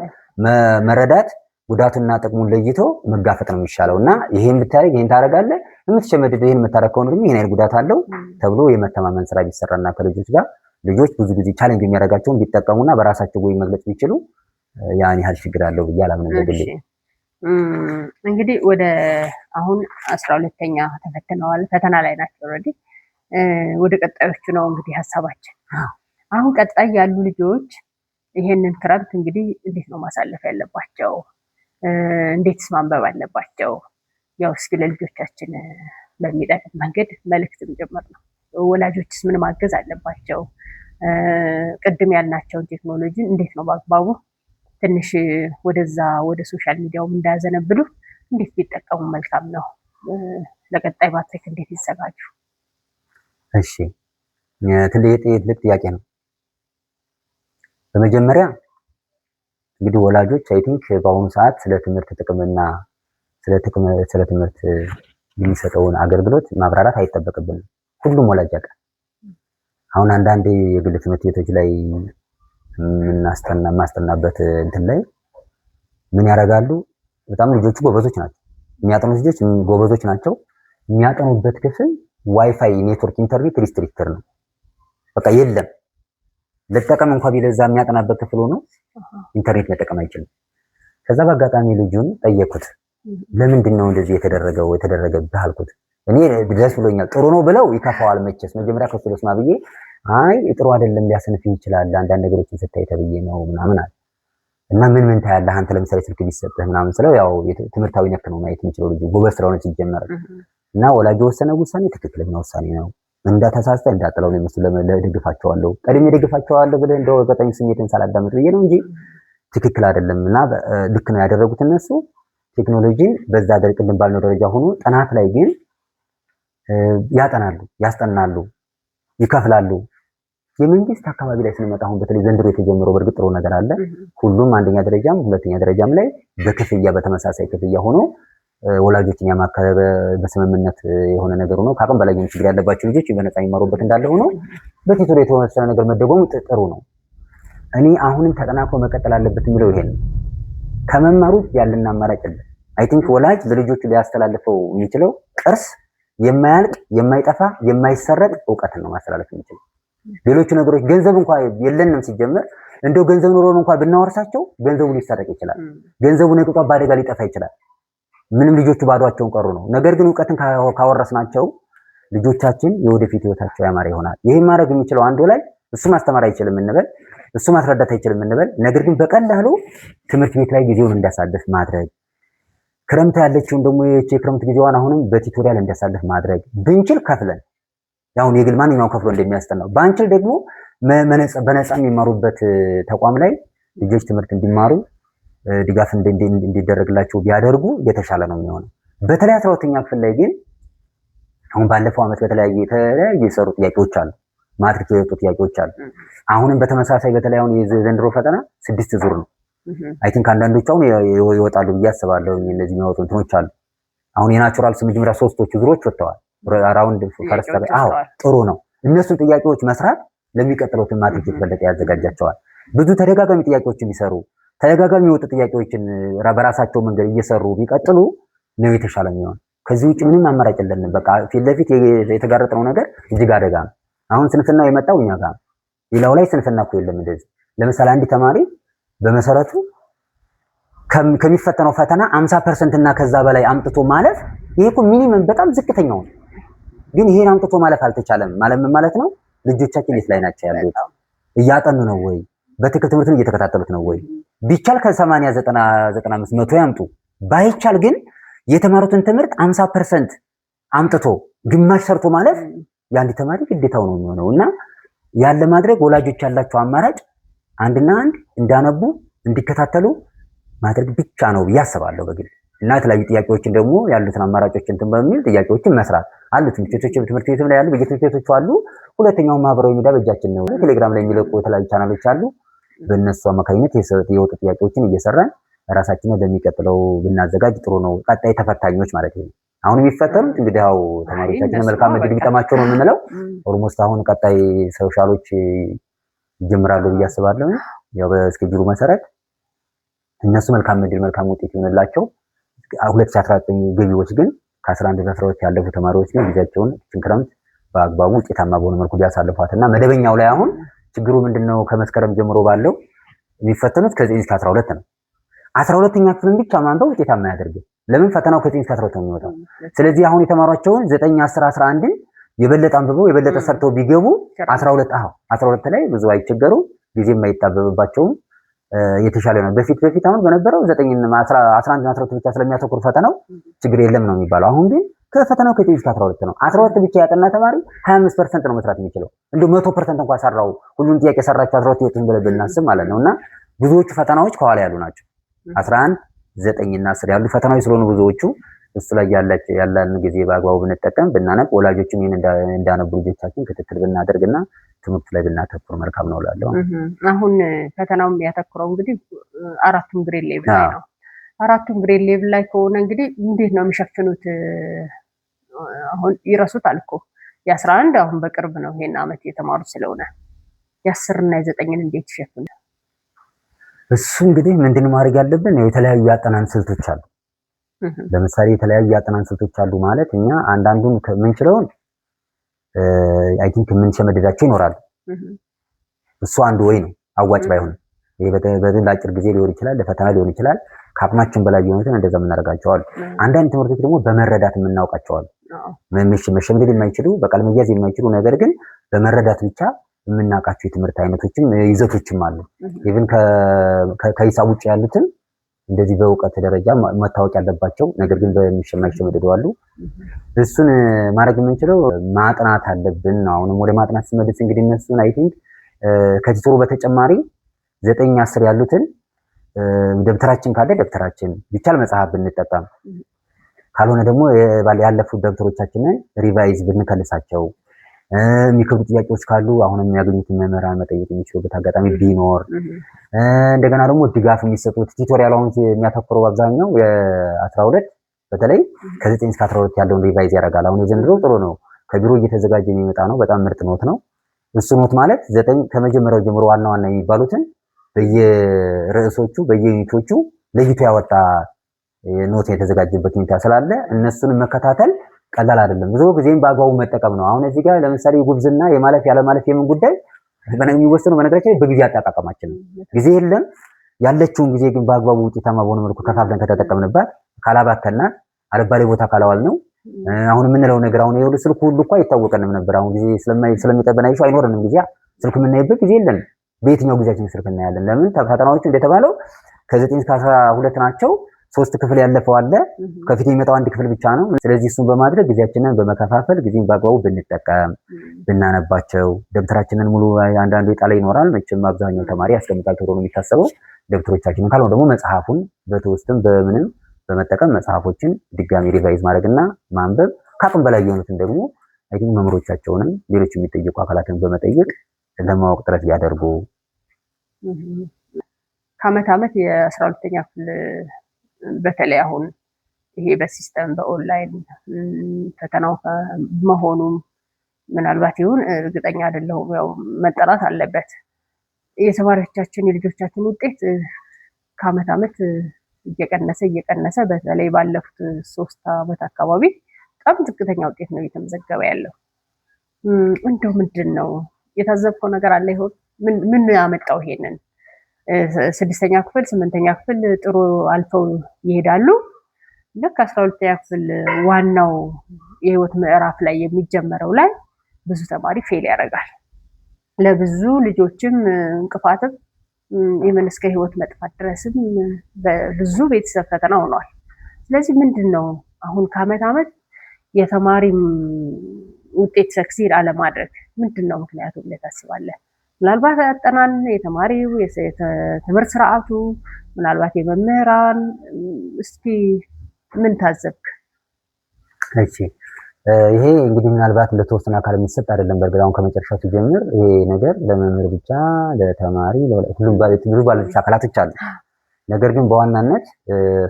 መረዳት ጉዳቱና ጥቅሙን ለይቶ መጋፈጥ ነው የሚሻለው እና ይሄን ብታረግ ይሄን ታረጋለህ የምትሸመድድ ይሄን የምታረግ ከሆነ ደግሞ ይሄን አይነት ጉዳት አለው ተብሎ የመተማመን ስራ ቢሰራና ከልጆች ጋር ልጆች ብዙ ጊዜ ቻሌንጅ የሚያደርጋቸውን ቢጠቀሙና በራሳቸው ወይ መግለጽ ቢችሉ ያን ያህል ችግር አለው ብዬ አላምንም። በግሌ እንግዲህ ወደ አሁን 12ኛ ተፈትነዋል፣ ፈተና ላይ ናቸው ኦልሬዲ። ወደ ቀጣዮቹ ነው እንግዲህ ሀሳባችን። አሁን ቀጣይ ያሉ ልጆች ይሄንን ክረምት እንግዲህ እንዴት ነው ማሳለፍ ያለባቸው? እንዴትስ ማንበብ አለባቸው? ያው እስኪ ለልጆቻችን በሚጠቅም መንገድ መልእክትም ጭምር ነው። ወላጆችስ ምን ማገዝ አለባቸው? ቅድም ያልናቸውን ቴክኖሎጂን እንዴት ነው በአግባቡ ትንሽ ወደዛ ወደ ሶሻል ሚዲያውም እንዳያዘነብሉ እንዴት ቢጠቀሙ መልካም ነው? ለቀጣይ ማትሪክ እንዴት ይዘጋጁ? እሺ፣ ትልቅ ጥያቄ ነው። በመጀመሪያ እንግዲህ ወላጆች አይ ቲንክ በአሁኑ ሰዓት ስለ ትምህርት ጥቅምና ስለ ትምህርት የሚሰጠውን አገልግሎት ማብራራት አይጠበቅብንም። ሁሉም ወላጅ ያውቃል። አሁን አንዳንድ የግል ትምህርት ቤቶች ላይ ማስተናበት እንትን ላይ ምን ያደርጋሉ? በጣም ልጆቹ ጎበዞች ናቸው። የሚያጠኑ ልጆች ጎበዞች ናቸው። የሚያጠኑበት ክፍል ዋይፋይ ኔትወርክ ኢንተርኔት ሪስትሪክተር ነው። በቃ የለም ልጠቀም እንኳን ቢለዛ የሚያጠናበት ክፍል ሆኖ ኢንተርኔት መጠቀም አይችልም። ከዛ በአጋጣሚ ልጁን ጠየኩት። ለምንድን ነው እንደዚህ የተደረገብህ አልኩት። እኔ ደስ ብሎኛል። ጥሩ ነው ብለው ይከፋዋል መቼስ መጀመሪያ ከሱ ለስማ ብዬ አይ ጥሩ አይደለም ሊያሰንፍ ይችላል አንዳንድ ነገሮችን ስታይ ተብዬ ነው ምናምን አለ እና ምን ታያለህ አንተ ለምሳሌ ስልክ ቢሰጥህ ምናምን ስለው ያው ትምህርታዊ ነክ ነው ማየት የሚችለው ልጅ ጎበዝ ስለሆነ ሲጀመር እና ወላጅ የወሰነው ውሳኔ ትክክለኛ ውሳኔ ነው። እንዳተሳስተ እንዳጥለው ነው መስሎ ለደግፋቸዋለሁ ቀድሜ ደግፋቸዋለሁ ብለህ እንደው በቀኝ ስሜትን ሳላዳምጥ ብዬ ነው እንጂ ትክክል አይደለም እና ልክ ነው ያደረጉት እነሱ ቴክኖሎጂን በዛ ቅድም ባልነው ደረጃ ሆኖ ጥናት ላይ ግን ያጠናሉ፣ ያስጠናሉ፣ ይከፍላሉ። የመንግስት አካባቢ ላይ ስንመጣ አሁን በተለይ ዘንድሮ የተጀመረው በእርግጥ ጥሩ ነገር አለ። ሁሉም አንደኛ ደረጃም ሁለተኛ ደረጃም ላይ በክፍያ በተመሳሳይ ክፍያ ሆኖ ወላጆችን ያማከለ በስምምነት የሆነ ነገር ሆኖ ከአቅም በላይ ችግር ያለባቸው ልጆች በነፃ የሚማሩበት እንዳለ ሆኖ በቲቶሪ የተወሰነ ነገር መደጎሙ ጥሩ ነው። እኔ አሁንም ተጠናክሮ መቀጠል አለበት የሚለው ይሄን ከመማሩ ያለና አማራጭ አለ። አይ ቲንክ ወላጅ ለልጆቹ ሊያስተላልፈው የሚችለው ቅርስ የማያልቅ የማይጠፋ የማይሰረቅ እውቀትን ነው ማስተላለፍ የሚችለው። ሌሎቹ ነገሮች ገንዘብ እንኳን የለንም ሲጀመር እንደው ገንዘብ ኖሮን እንኳን ብናወርሳቸው ገንዘቡ ሊሰረቅ ይችላል። ገንዘቡ ነጥቷ በአደጋ ሊጠፋ ይችላል። ምንም ልጆቹ ባዷቸውን ቀሩ ነው። ነገር ግን እውቀትን ካወረስናቸው ልጆቻችን የወደፊት ህይወታቸው ያማረ ይሆናል። ይሄን ማድረግ የሚችለው አንዱ ላይ እሱ ማስተማር አይችልም እንበል፣ እሱ ማስረዳት አይችልም እንበል። ነገር ግን በቀላሉ ትምህርት ቤት ላይ ጊዜውን እንዲያሳልፍ ማድረግ ክረምት ያለችውን ደግሞ የክረምት ጊዜዋን አሁንም በቲቶሪያል እንዲያሳልፍ ማድረግ ብንችል ከፍለን ያውን የግል ማንኛውም ከፍሎ እንደሚያስጠናው ባንችል ደግሞ በነፃ የሚማሩበት ተቋም ላይ ልጆች ትምህርት እንዲማሩ ድጋፍ እንዲደረግላቸው ቢያደርጉ የተሻለ ነው የሚሆነው። በተለይ 12ኛ ክፍል ላይ ግን አሁን ባለፈው ዓመት የተለያዩ የሰሩ ጥያቄዎች አሉ፣ ማትሪክ የወጡ ጥያቄዎች አሉ። አሁንም በተመሳሳይ በተለይ አሁን የዘንድሮ ፈተና 6 ዙር ነው። አይ ቲንክ አንዳንዶቹ አሁን ይወጣሉ ብዬ አስባለሁ። እነዚህ የሚወጡ እንትኖች አሉ። አሁን የናቹራልስ መጀመሪያ 3ቶቹ ዙሮች ወጥተዋል። ራውንድ ፈርስት ላይ አዎ ጥሩ ነው። እነሱን ጥያቄዎች መስራት ለሚቀጥለው ማትሪክ የተበለጠ ያዘጋጃቸዋል። ብዙ ተደጋጋሚ ጥያቄዎችን ቢሰሩ ተደጋጋሚ የወጡ ጥያቄዎችን በራሳቸው መንገድ እየሰሩ ቢቀጥሉ ነው የተሻለ የሚሆን። ከዚህ ውጭ ምንም አማራጭ የለንም። በቃ ፊት ለፊት የተጋረጠው ነገር እጅግ አደጋ ነው። አሁን ስንፍና የመጣው እኛ ጋር ነው። ሌላው ላይ ስንፍና እኮ የለም እንደዚህ። ለምሳሌ አንድ ተማሪ በመሰረቱ ከሚፈተነው ፈተና 50% እና ከዛ በላይ አምጥቶ ማለፍ ይሄ እኮ ሚኒመም በጣም ዝቅተኛው ነው። ግን ይሄን አምጥቶ ማለፍ አልተቻለም ማለት ነው። ልጆቻችን የት ላይ ናቸው ያሉት? እያጠኑ ነው ወይ? በትክክል ትምህርትን እየተከታተሉት ነው ወይ? ቢቻል ከ80 90 95 100 ያምጡ። ባይቻል ግን የተማሩትን ትምህርት 50% አምጥቶ ግማሽ ሰርቶ ማለፍ የአንድ ተማሪ ግዴታው ነው የሚሆነው እና ያለ ማድረግ ወላጆች ያላቸው አማራጭ አንድና አንድ እንዳነቡ እንዲከታተሉ ማድረግ ብቻ ነው ብዬ አስባለሁ በግል እና የተለያዩ ጥያቄዎችን ደግሞ ያሉትን አማራጮችን እንትን በሚል ጥያቄዎችን መስራት አሉ። ትምህርት ቤትም ላይ ያሉ በየትምህርት ቤቶቹ አሉ። ሁለተኛው ማህበራዊ ሚዲያ በእጃችን ነው። ቴሌግራም ላይ የሚለቁ የተለያዩ ቻናሎች አሉ። በእነሱ አማካኝነት የወጡ ጥያቄዎችን እየሰራን ራሳችንን ለሚቀጥለው ብናዘጋጅ ጥሩ ነው። ቀጣይ ተፈታኞች ማለት ነው። አሁን የሚፈተኑት እንግዲህ ያው ተማሪዎቻችን መልካም እድል ቢጠማቸው ነው የምንለው። ኦልሞስት አሁን ቀጣይ ሶሻሎች ይጀምራሉ ብዬ አስባለሁ። ያው በስኬጁሉ መሰረት እነሱ መልካም እድል መልካም ውጤት ይሆንላቸው። 2019 ገቢዎች ግን ከ11 እስከ 12 ያለፉ ተማሪዎች ግን ጊዜያቸውን ክረምት በአግባቡ ውጤታማ በሆነ መልኩ ቢያሳልፏትና መደበኛው ላይ አሁን ችግሩ ምንድነው? ከመስከረም ጀምሮ ባለው የሚፈተኑት ከ9 እስከ 12 ነው። 12ኛ ክፍልን ብቻ ማንበብ ውጤታማ ያደርጋል። ለምን ፈተናው ከ9 እስከ 12 ነው የሚወጣው። ስለዚህ አሁን የተማሯቸውን 9 10 11ን የበለጠ አንብበው የበለጠ ሰርተው ቢገቡ 12 ላይ ብዙ አይቸገሩ፣ ጊዜ የማይጣበብባቸውም የተሻለ ነው። በፊት አሁን በነበረው 9 እና 11 እና 12 ብቻ ስለሚያተኩር ፈተናው ችግር የለም ነው የሚባለው። አሁን ግን ከፈተናው ከ9 እስከ 12 ነው። 12 ብቻ ያጠና ተማሪ 25% ነው መስራት የሚችለው። እንደው 100% እንኳን ሰራው ሁሉን ጥያቄ ሰራቸው 12 ይወጡን ብለን ብናስብ ማለት ነውና ብዙዎቹ ፈተናዎች ከኋላ ያሉ ናቸው። 11 9 እና 10 ያሉ ፈተናዎች ስለሆኑ ብዙዎቹ እሱ ላይ ያለን ጊዜ በአግባቡ ብንጠቀም ብናነብ ወላጆችም ይሄን እንዳነቡ ልጆቻችን ክትትል ብናደርግና ትምህርት ላይ ብናተኩር መልካም ነው እላለሁ። አሁን ፈተናውም ያተኩረው እንግዲህ አራቱም ግሬድ ሌቭል ላይ ነው። አራቱም ግሬድ ሌቭል ላይ ከሆነ እንግዲህ እንዴት ነው የሚሸፍኑት? አሁን ይረሱታል እኮ የ11 አሁን በቅርብ ነው ይሄን አመት የተማሩት ስለሆነ የ10 እና የ9ን እንዴት ይሸፍኑ? እሱ እንግዲህ ምንድነው ማድረግ ያለብን? የተለያዩ ያጠናን ስልቶች አሉ። ለምሳሌ የተለያዩ ያጠናን ስልቶች አሉ ማለት እኛ አንዳንዱን ከምንችለውን አይ ቲንክ የምንሸመድዳቸው ይኖራሉ። እሱ አንዱ ወይ ነው አዋጭ ባይሆን ይሄ በዚህ ለአጭር ጊዜ ሊሆን ይችላል፣ ለፈተና ሊሆን ይችላል። ከአቅማችን በላይ የሆኑትን እንደዛ የምናደርጋቸው አሉ። አንዳንድ ትምህርቶች ደግሞ በመረዳት የምናውቃቸው አሉ። መሸምደድ የማይችሉ በቃል መያዝ የማይችሉ ነገር ግን በመረዳት ብቻ የምናውቃቸው የትምህርት አይነቶችም ይዘቶችም አሉ። ኢቭን ከሂሳብ ውጭ ያሉትን እንደዚህ በእውቀት ደረጃ መታወቅ ያለባቸው ነገር ግን በሚሸመደዱ አሉ። እሱን ማድረግ የምንችለው ማጥናት አለብን ነው። አሁንም ወደ ማጥናት ስመለስ እንግዲህ እነሱን አይ ቲንክ ከቲቶሩ በተጨማሪ 9 10 ያሉትን ደብተራችን ካለ ደብተራችን ቢቻል መጽሐፍ ብንጠቀም ካልሆነ ደግሞ ያለፉት ደብተሮቻችንን ሪቫይዝ ብንከልሳቸው የሚከብዱ ጥያቄዎች ካሉ አሁንም የሚያገኙትን መምህራን መጠየቅ የሚችሉበት አጋጣሚ ቢኖር እንደገና ደግሞ ድጋፍ የሚሰጡት ቲቶሪያል አሁን የሚያተኩረው አብዛኛው የ12 በተለይ ከ9 እስከ 12 ያለውን ሪቫይዝ ያደርጋል። አሁን የዘንድሮ ጥሩ ነው፣ ከቢሮ እየተዘጋጀ የሚመጣ ነው። በጣም ምርጥ ኖት ነው። እሱ ኖት ማለት 9 ከመጀመሪያው ጀምሮ ዋና ዋና የሚባሉትን በየርዕሶቹ በየዩኒቶቹ ለይቶ ያወጣ ኖት የተዘጋጀበት ሁኔታ ስላለ እነሱን መከታተል ቀላል አይደለም። ብዙ ጊዜም በአግባቡ መጠቀም ነው። አሁን እዚህ ጋር ለምሳሌ ጉብዝና የማለፍ ያለ ማለፍ የምን ጉዳይ የሚወሰነው በነገራችን ላይ በጊዜ አጠቃቀማችን ነው። ጊዜ የለም። ያለችውን ጊዜ ግን በአግባቡ ውጤታማ በሆነ መልኩ ከፋፍለን ከተጠቀምንባት ካላባከናት አልባሌ ቦታ ካላዋል ነው። አሁን የምንለው ነገር አሁን ይኸውልህ ስልኩ ሁሉ እኮ አይታወቀንም ነበር። አሁን ጊዜ ስለሚጠበን አይሹ አይኖርንም ጊዜ ስልክ የምናይበት ጊዜ የለንም። በየትኛው ጊዜያችን ስልክ እናያለን? ለምን ፈተናዎቹ እንደተባለው ከ9 እስከ 12 ናቸው። 3 ክፍል ያለፈው አለ፣ ከፊት የሚመጣው 1 ክፍል ብቻ ነው። ስለዚህ እሱን በማድረግ ጊዜያችንን በመከፋፈል ጊዜን በአግባቡ ብንጠቀም ብናነባቸው ደብተራችንን ሙሉ አንዳንዱ የጣለ ይኖራል። መቼም አብዛኛው ተማሪ ያስቀምጣል ተብሎ ነው የሚታሰበው። ደብተሮቻችንን ካልሆነ ደግሞ መጽሐፉን በተወስትም በምንም በመጠቀም መጽሐፎችን ድጋሚ ሪቫይዝ ማድረግና ማንበብ ከአቅም በላይ የሆኑትን ደግሞ አይ ቲንክ መምህሮቻቸውንም ሌሎች የሚጠየቁ አካላትን በመጠየቅ ለማወቅ ጥረት ቢያደርጉ ከዓመት ዓመት የ12ኛ ክፍል በተለይ አሁን ይሄ በሲስተም በኦንላይን ፈተናው መሆኑም ምናልባት ይሁን እርግጠኛ አይደለሁም፣ ያው መጠራት አለበት። የተማሪዎቻችን የልጆቻችን ውጤት ከዓመት ዓመት እየቀነሰ በተለይ ባለፉት 3 ዓመት አካባቢ በጣም ዝቅተኛ ውጤት ነው እየተመዘገበ ያለው። እንደው ምንድን ነው የታዘብከው ነገር አለ ይሆን? ምን ያመጣው ይሄንን? 6ኛ ክፍል 8ኛ ክፍል ጥሩ አልፈው ይሄዳሉ። ልክ 12ኛ ክፍል ዋናው የህይወት ምዕራፍ ላይ የሚጀመረው ላይ ብዙ ተማሪ ፌል ያደርጋል። ለብዙ ልጆችም እንቅፋትም ኢቨን እስከ ህይወት መጥፋት ድረስም ብዙ ቤተሰብ ፈተና ሆኗል። ስለዚህ ምንድን ነው አሁን ከዓመት ዓመት የተማሪም ውጤት ሰክሲድ አለማድረግ ምንድን ነው ምክንያቱ ብለህ ታስባለህ? ምናልባት ያጠናን የተማሪው የትምህርት ስርዓቱ፣ ምናልባት የመምህራን፣ እስኪ ምን ታዘብክ? እሺ ይሄ እንግዲህ ምናልባት ለተወሰነ አካል የሚሰጥ አይደለም። በእርግጥ አሁን ከመጨረሻው ሲጀምር ይሄ ነገር ለመምህር ብቻ ለተማሪ ሁሉም ብዙ ባለድርሻ አካላቶች አሉ። ነገር ግን በዋናነት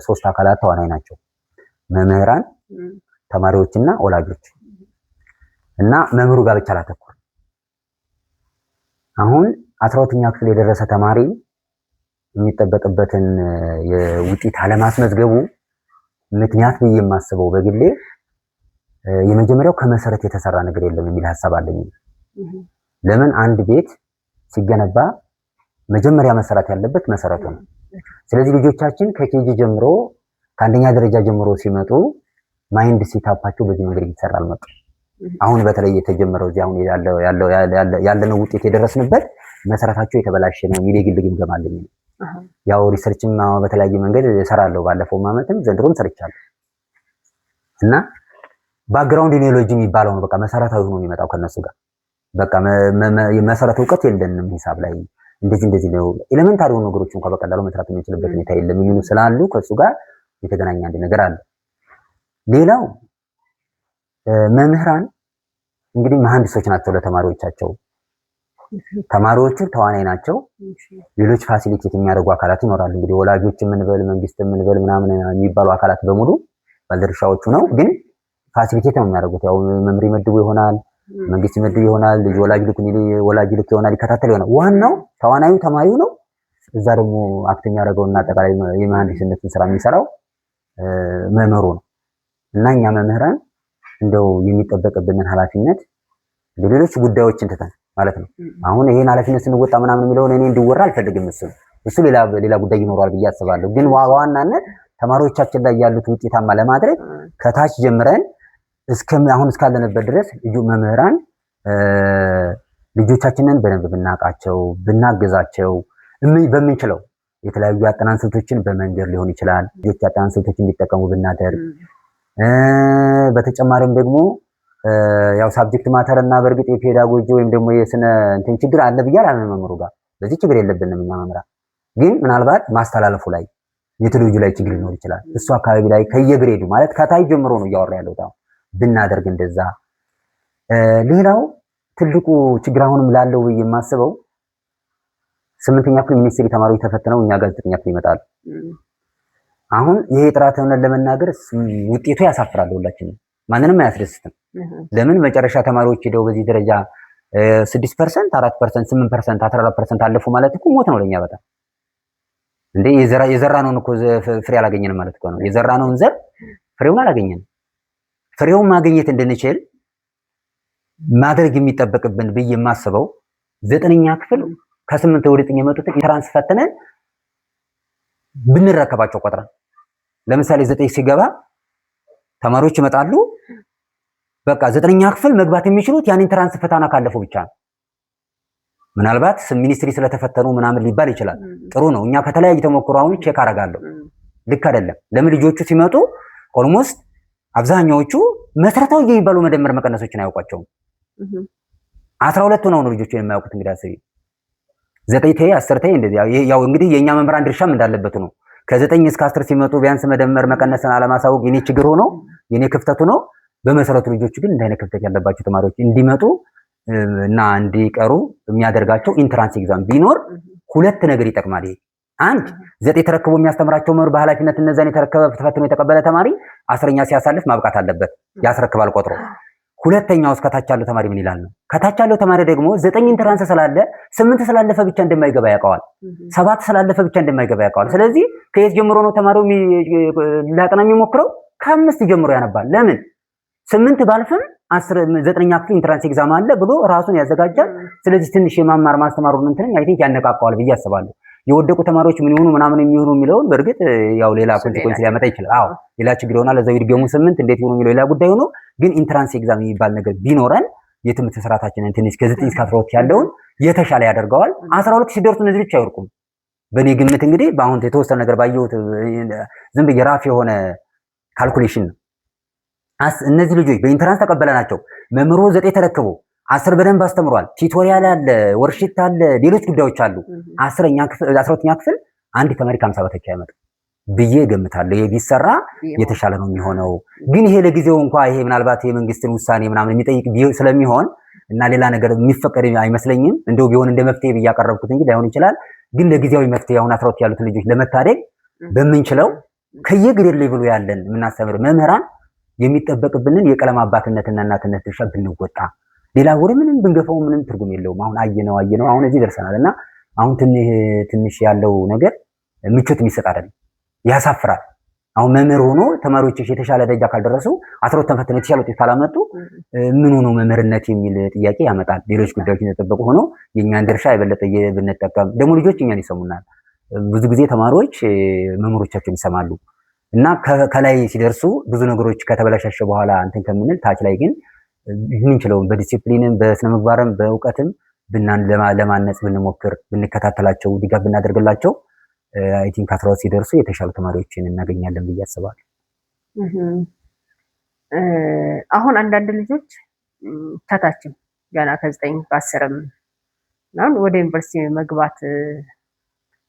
3 አካላት ተዋናይ ናቸው። መምህራን፣ ተማሪዎችና ወላጆች እና መምህሩ ጋር ብቻ ላተኩር። አሁን 12ኛ ክፍል የደረሰ ተማሪ የሚጠበቅበትን የውጤት አለማስመዝገቡ ምክንያት ብዬ የማስበው በግሌ የመጀመሪያው ከመሰረት የተሰራ ነገር የለም የሚል ሐሳብ አለኝ። ለምን አንድ ቤት ሲገነባ መጀመሪያ መሰራት ያለበት መሰረቱ ነው። ስለዚህ ልጆቻችን ከኬጂ ጀምሮ ከአንደኛ ደረጃ ጀምሮ ሲመጡ ማይንድ ሴታፓቸው በዚህ መንገድ እየተሰራ አልመጡም። አሁን በተለይ የተጀመረው እዚህ አሁን ያለነው ውጤት የደረስንበት መሰረታቸው የተበላሸ ነው የሚል የግል ግምገማ አለኝ። ያው ሪሰርችም በተለያየ መንገድ እሰራለሁ። ባለፈው ዓመትም ዘንድሮም ሰርቻለሁ እና ባክግራውንድ ኒዮሎጂ የሚባለው ነው በቃ መሰረታዊ ሆኖ የሚመጣው ከነሱ ጋር በቃ መሰረተ እውቀት የለንም ሂሳብ ላይ እንደዚህ ነው። ኤሌመንታሪ የሆኑ ነገሮች እንኳን በቀላሉ መስራት የምንችልበት ሁኔታ የለም የሚሉ ስላሉ ከሱ ጋር የተገናኘ አንድ ነገር አለ። ሌላው መምህራን እንግዲህ መሐንዲሶች ናቸው ለተማሪዎቻቸው። ተማሪዎቹ ተዋናይ ናቸው። ሌሎች ፋሲሊቴት የሚያደርጉ አካላት ይኖራሉ። እንግዲህ ወላጆች የምንበል መንግስት የምንበል ምናምን የሚባሉ አካላት በሙሉ ባልደረሻዎቹ ነው። ግን ፋሲሊቴት ነው የሚያደርጉት። ያው መምህር ይመድቡ ይሆናል፣ መንግስት ይመድቡ ይሆናል፣ ወላጅ ልክ ይሆናል፣ ይከታተል ይሆናል። ዋናው ተዋናዩ ተማሪው ነው። እዛ ደግሞ አክት የሚያደርገውና አጠቃላይ የመሐንዲስነትን ስራ የሚሰራው መምህሩ ነው። እና እኛ መምህራን እንደው የሚጠበቅብንን ኃላፊነት ሌሎች ጉዳዮችን ትተን ማለት ነው። አሁን ይሄን ኃላፊነት ስንወጣ ምናምን የሚለውን እኔ እንዲወራ አልፈልግም። እሱ ሌላ ጉዳይ ይኖራል ብዬ አስባለሁ። ግን ዋናነት ተማሪዎቻችን ላይ ያሉት ውጤታማ ለማድረግ ከታች ጀምረን አሁን እስካለንበት ድረስ መምህራን ልጆቻችንን በደንብ ብናውቃቸው ብናገዛቸው በምንችለው የተለያዩ አጠናን ስልቶችን በመንገድ ሊሆን ይችላል። ልጆች አጠናን ስልቶችን እንዲጠቀሙ ብናደርግ በተጨማሪም ደግሞ ያው ሳብጀክት ማተር እና በእርግጥ የፔዳጎጂ ወይም ደግሞ የስነ እንትን ችግር አለ ብያለሁ አለመመሩ ጋር በዚህ ችግር የለብንም እኛ መምህራን። ግን ምናልባት ማስተላለፉ ላይ ሜቶዶሎጂ ላይ ችግር ሊኖር ይችላል። እሱ አካባቢ ላይ ከየግሬዱ ማለት ከታይ ጀምሮ ነው እያወራ ያለው ታው ብናደርግ እንደዛ። ሌላው ትልቁ ችግር አሁንም ላለው የማስበው 8ኛ ክፍል ሚኒስትሪ ተማሪዎች ተፈትነው እኛ ጋር 9ኛ ክፍል ይመጣሉ። አሁን ይሄ ጥራት ሆነ ለመናገር ውጤቱ ያሳፍራል፣ ሁላችንም ማንንም አያስደስትም። ለምን መጨረሻ ተማሪዎች ሄደው በዚህ ደረጃ 6%፣ 4%፣ 8%፣ 14% አለፉ ማለት እኮ ሞት ነው ለኛ በጣም እንዴ። የዘራነውን እኮ ፍሬ አላገኘንም ማለት እኮ ነው። የዘራነውን ዘር ፍሬውን አላገኘንም። ፍሬውን ማግኘት እንድንችል ማድረግ የሚጠበቅብን ብዬ የማስበው 9ኛ ክፍል ከ8 ወደ 9 የመጡትን ኢንትራንስ ፈትነን ብንረከባቸው ቆጥረን። ለምሳሌ 9 ሲገባ ተማሪዎች ይመጣሉ። በቃ 9ኛ ክፍል መግባት የሚችሉት ያን ኢንትራንስ ፈተና ካለፉ ብቻ ነው። ምናልባት ሚኒስትሪ ስለተፈተኑ ምናምን ሊባል ይችላል። ጥሩ ነው። እኛ ከተለያዩ ተሞክሮ አሁን ቼክ አደርጋለሁ። ልክ አይደለም። ለምን ልጆቹ ሲመጡ ኦልሞስት አብዛኛዎቹ መሰረታዊ የሚባሉ መደመር መቀነሶችን አያውቋቸውም። 12 ነው ልጆቹ የማያውቁት። እንግዲህ አስቢ 9 ተይ 10 ተይ እንደዚህ ያው እንግዲህ የኛ መምህራን ድርሻም እንዳለበት ነው። ከ9 እስከ 10 ሲመጡ ቢያንስ መደመር መቀነስን አለማሳወቅ የኔ ችግር ሆኖ የኔ ክፍተቱ ነው። በመሰረቱ ልጆቹ ግን እንዳይነ ክፍተት ያለባቸው ተማሪዎች እንዲመጡ እና እንዲቀሩ የሚያደርጋቸው ኢንትራንስ ኤግዛም ቢኖር ሁለት ነገር ይጠቅማል። ይሄ አንድ 9 ተረክቦ የሚያስተምራቸው መምህር በኃላፊነት እነዛን የተረከበ ተፈትኖ የተቀበለ ተማሪ 10ኛ ሲያሳልፍ ማብቃት አለበት፣ ያስረክባል ቆጥሮ። ሁለተኛው እስከታች ያለው ተማሪ ምን ይላል ነው። ከታች ያለው ተማሪ ደግሞ 9 ኢንትራንስ ስላለ 8 ስላለፈ ብቻ እንደማይገባ ያውቀዋል፣ 7 ስላለፈ ብቻ እንደማይገባ ያውቀዋል። ስለዚህ ከየት ጀምሮ ነው ተማሪው ሊያጠና የሚሞክረው? ከ5 ጀምሮ ያነባል። ለምን 8 ባልፍም 9ኛ ክፍል ኢንትራንስ ኤግዛም አለ ብሎ ራሱን ያዘጋጃል። ስለዚህ ትንሽ የማማር ማስተማሩን እንትን አይ ቲንክ ያነቃቀዋል ብዬ አስባለሁ። የወደቁ ተማሪዎች ምን ይሆኑ ምናምን የሚሆኑ የሚለውን በእርግጥ ያው ሌላ ኮንሲኩዌንስ ሊያመጣ ይችላል። አዎ ሌላ ችግር ይሆናል። ለዛው ይድገሙ 8 እንዴት ይሆኑ የሚለው ሌላ ጉዳይ ሆኖ ግን ኢንትራንስ ኤግዛም የሚባል ነገር ቢኖረን የትምህርት ስርዓታችንን ትንሽ ከ9 እስከ 12 ያለውን የተሻለ ያደርገዋል። 12 ሲደርሱ እነዚህ ብቻ አይወርቁም። በእኔ ግምት እንግዲህ በአሁን የተወሰነ ነገር ባየሁት ዝም ብዬ ራፍ የሆነ ካልኩሌሽን ነው። እነዚህ ልጆች በኢንትራንስ ተቀበለናቸው። መምህሩ 9 ተረክቦ 10 በደንብ አስተምሯል። ቲቶሪያል አለ፣ ወርሺት አለ፣ ሌሎች ጉዳዮች አሉ። 10ኛ ክፍል 12ኛ ክፍል አንድ ተማሪ ከ50 በታች አይመጣም ብዬ ገምታለሁ። ይሄ ቢሰራ የተሻለ ነው የሚሆነው። ግን ይሄ ለጊዜው እንኳን ይሄ ምናልባት የመንግስትን ውሳኔ ምናምን የሚጠይቅ ስለሚሆን እና ሌላ ነገር የሚፈቀድ አይመስለኝም። እንደው ቢሆን እንደ መፍትሄ ብያቀረብኩት እንጂ ላይሆን ይችላል። ግን ለጊዜያዊ መፍትሄ አሁን 12 ያሉትን ልጆች ለመታደግ በምንችለው ከየግሬድ ሌቭሉ ያለን የምናስተምር መምህራን የሚጠበቅብንን የቀለም አባትነትና እናትነት ድርሻ ብንወጣ ሌላ ወሬ ምንም ብንገፋው ምንም ትርጉም የለውም። አሁን አየነው አሁን እዚህ ደርሰናል እና አሁን ትንሽ ያለው ነገር ምቾት የሚሰጥ አይደለም፣ ያሳፍራል። አሁን መምህር ሆኖ ተማሪዎች የተሻለ ደረጃ ካልደረሱ 12 ተፈትነው የተሻለ ውጤት ካላመጡ ምን ሆኖ መምህርነት የሚል ጥያቄ ያመጣል። ሌሎች ጉዳዮች የተጠበቁ ሆኖ የኛን ድርሻ የበለጠ ብንጠቀም ደግሞ ልጆች እኛን ይሰሙናል። ብዙ ጊዜ ተማሪዎች መምህሮቻቸውን ይሰማሉ እና ከላይ ሲደርሱ ብዙ ነገሮች ከተበላሻሸ በኋላ እንትን ከምንል ታች ላይ ግን የምንችለውን በዲሲፕሊንም በስነ ምግባርም በእውቀትም ለማነጽ ብንሞክር ብንከታተላቸው ድጋፍ ብናደርግላቸው አይ ቲንክ 12 ሲደርሱ የተሻሉ ተማሪዎችን እናገኛለን ብዬ አስባለሁ። አሁን አንዳንድ ልጆች ከታችም ገና ከ9 ከ10ም ምናምን ወደ ዩኒቨርሲቲ መግባት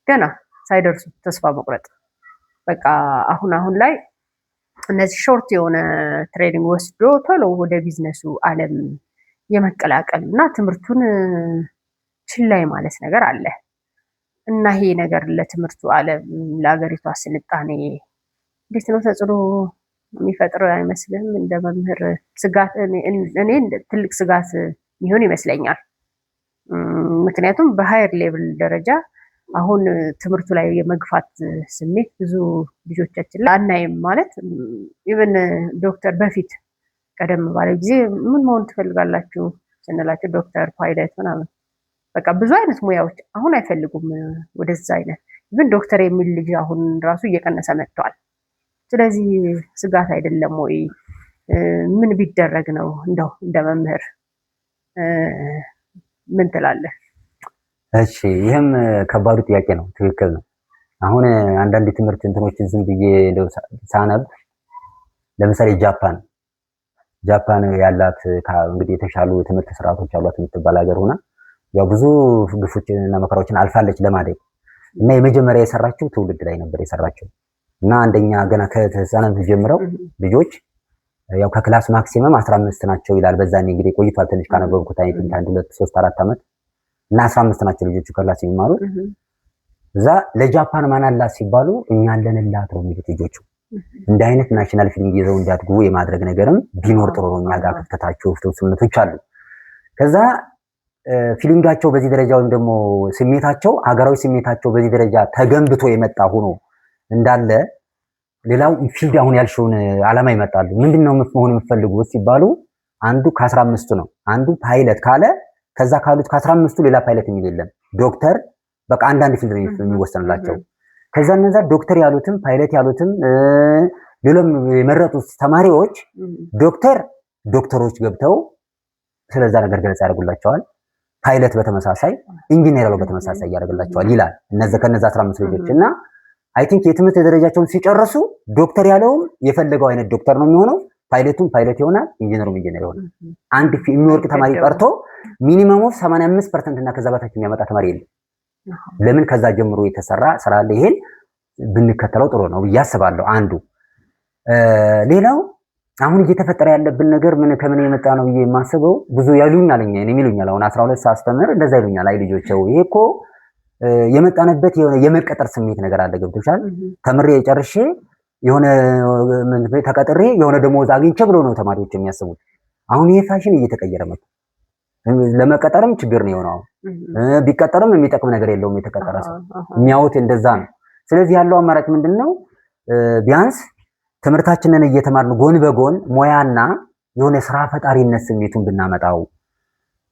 ገና ሳይደርሱ ተስፋ መቁረጥ በቃ አሁን ላይ እነዚህ ሾርት የሆነ ትሬኒንግ ወስዶ ቶሎ ወደ ቢዝነሱ ዓለም የመቀላቀል እና ትምህርቱን ችላይ ማለት ነገር አለ እና ይሄ ነገር ለትምህርቱ ዓለም ለሀገሪቷ ስልጣኔ እንዴት ነው ተጽዕኖ የሚፈጥር አይመስልም? እንደ መምህር ስጋት እኔ ትልቅ ስጋት የሚሆን ይመስለኛል። ምክንያቱም በሃየር ሌቭል ደረጃ አሁን ትምህርቱ ላይ የመግፋት ስሜት ብዙ ልጆቻችን አናይም። ማለት ኢቨን ዶክተር በፊት ቀደም ባለ ጊዜ ምን መሆን ትፈልጋላችሁ ስንላቸው ዶክተር፣ ፓይለት ምናምን በቃ ብዙ አይነት ሙያዎች አሁን አይፈልጉም ወደዛ አይነት ኢቨን ዶክተር የሚል ልጅ አሁን ራሱ እየቀነሰ መጥቷል። ስለዚህ ስጋት አይደለም ወይ ምን ቢደረግ ነው እንደው እንደ መምህር ምን ትላለህ? እሺ ይህም ከባዱ ጥያቄ ነው። ትክክል ነው። አሁን አንዳንድ ትምህርት እንትኖችን ዝም ብዬ ሳነብ ለምሳሌ ጃፓን ያላት እንግዲህ የተሻሉ ትምህርት ስርዓቶች አሏት የምትባል ሀገር ሆና ያው ብዙ ግፎችንና መከራዎችን አልፋለች ለማደግ እና የመጀመሪያ የሰራችው ትውልድ ላይ ነበር የሰራችው እና አንደኛ ገና ከህፃናት ጀምረው ልጆች ያው ከክላስ ማክሲመም 15 ናቸው ይላል። በዛኔ እንግዲህ ቆይቷል ትንሽ ካነበብኩት አይነት 1 2 3 4 ዓመት እና 15 ናቸው ልጆቹ ክላስ የሚማሩት። እዛ ለጃፓን ማን አላት ሲባሉ እኛ አለንላት ነው የሚሉት ልጆቹ። እንደ አይነት ናሽናል ፊሊንግ ይዘው እንዲያድጉ የማድረግ ነገርም ቢኖር ጥሩ ነው። እኛ ጋር ክፍተታቸው ውስንነቶች አሉ። ከዛ ፊሊንጋቸው በዚህ ደረጃ ወይም ደግሞ ስሜታቸው ሀገራዊ ስሜታቸው በዚህ ደረጃ ተገንብቶ የመጣ ሆኖ እንዳለ ሌላው ፊልድ አሁን ያልሽውን ዓላማ ይመጣሉ። ምንድነው መሆን የምትፈልጉት ሲባሉ አንዱ ከ15ቱ ነው። አንዱ ፓይለት ካለ ከዛ ካሉት ከ15ቱ ሌላ ፓይለት የሚል የለም። ዶክተር በቃ አንዳንድ ፊልድ ነው የሚወሰንላቸው። ከዛ እነዛ ዶክተር ያሉትም ፓይለት ያሉትም ሌሎም የመረጡት ተማሪዎች ዶክተሮች ገብተው ስለዛ ነገር ገለጻ ያደርጉላቸዋል። ፓይለት በተመሳሳይ ኢንጂነር ያለው በተመሳሳይ ያደርግላቸዋል ይላል። ከነዛ 15 ልጆች እና አይ ቲንክ የትምህርት ደረጃቸውን ሲጨርሱ ዶክተር ያለውም የፈለገው አይነት ዶክተር ነው የሚሆነው። ፓይለቱም ፓይለት ይሆናል፣ ኢንጂነሩም ኢንጂነር ይሆናል። አንድ የሚወርቅ ተማሪ ቀርቶ ሚኒመም ኦፍ 85% እና ከዛ በታች የሚያመጣ ተማሪ የለም። ለምን? ከዛ ጀምሮ የተሰራ ስራ አለ። ይሄን ብንከተለው ጥሩ ነው ብዬ አስባለሁ። አንዱ ሌላው አሁን እየተፈጠረ ያለብን ነገር ከምን የመጣ ነው ብዬ የማስበው ብዙ ያሉኛል እኔም ይሉኛል። አሁን 12 ሳስተምር እንደዛ ይሉኛል። አይ ልጆቼው ይሄ እኮ የመጣንበት የሆነ የመቀጠር ስሜት ነገር አለ። ገብቶሻል? ተምሬ ጨርሼ የሆነ ተቀጥሬ የሆነ ደሞዝ አግኝቼ ብሎ ነው ተማሪዎች የሚያስቡት። አሁን ይሄ ፋሽን እየተቀየረ መጣ። ለመቀጠርም ችግር ነው የሆነው። ቢቀጠርም የሚጠቅም ነገር የለውም። የተቀጠረ ሰው የሚያዩት እንደዛ ነው። ስለዚህ ያለው አማራጭ ምንድነው? ቢያንስ ትምህርታችንን እየተማርን ጎን በጎን ሙያና የሆነ ስራ ፈጣሪነት ስሜቱን ብናመጣው።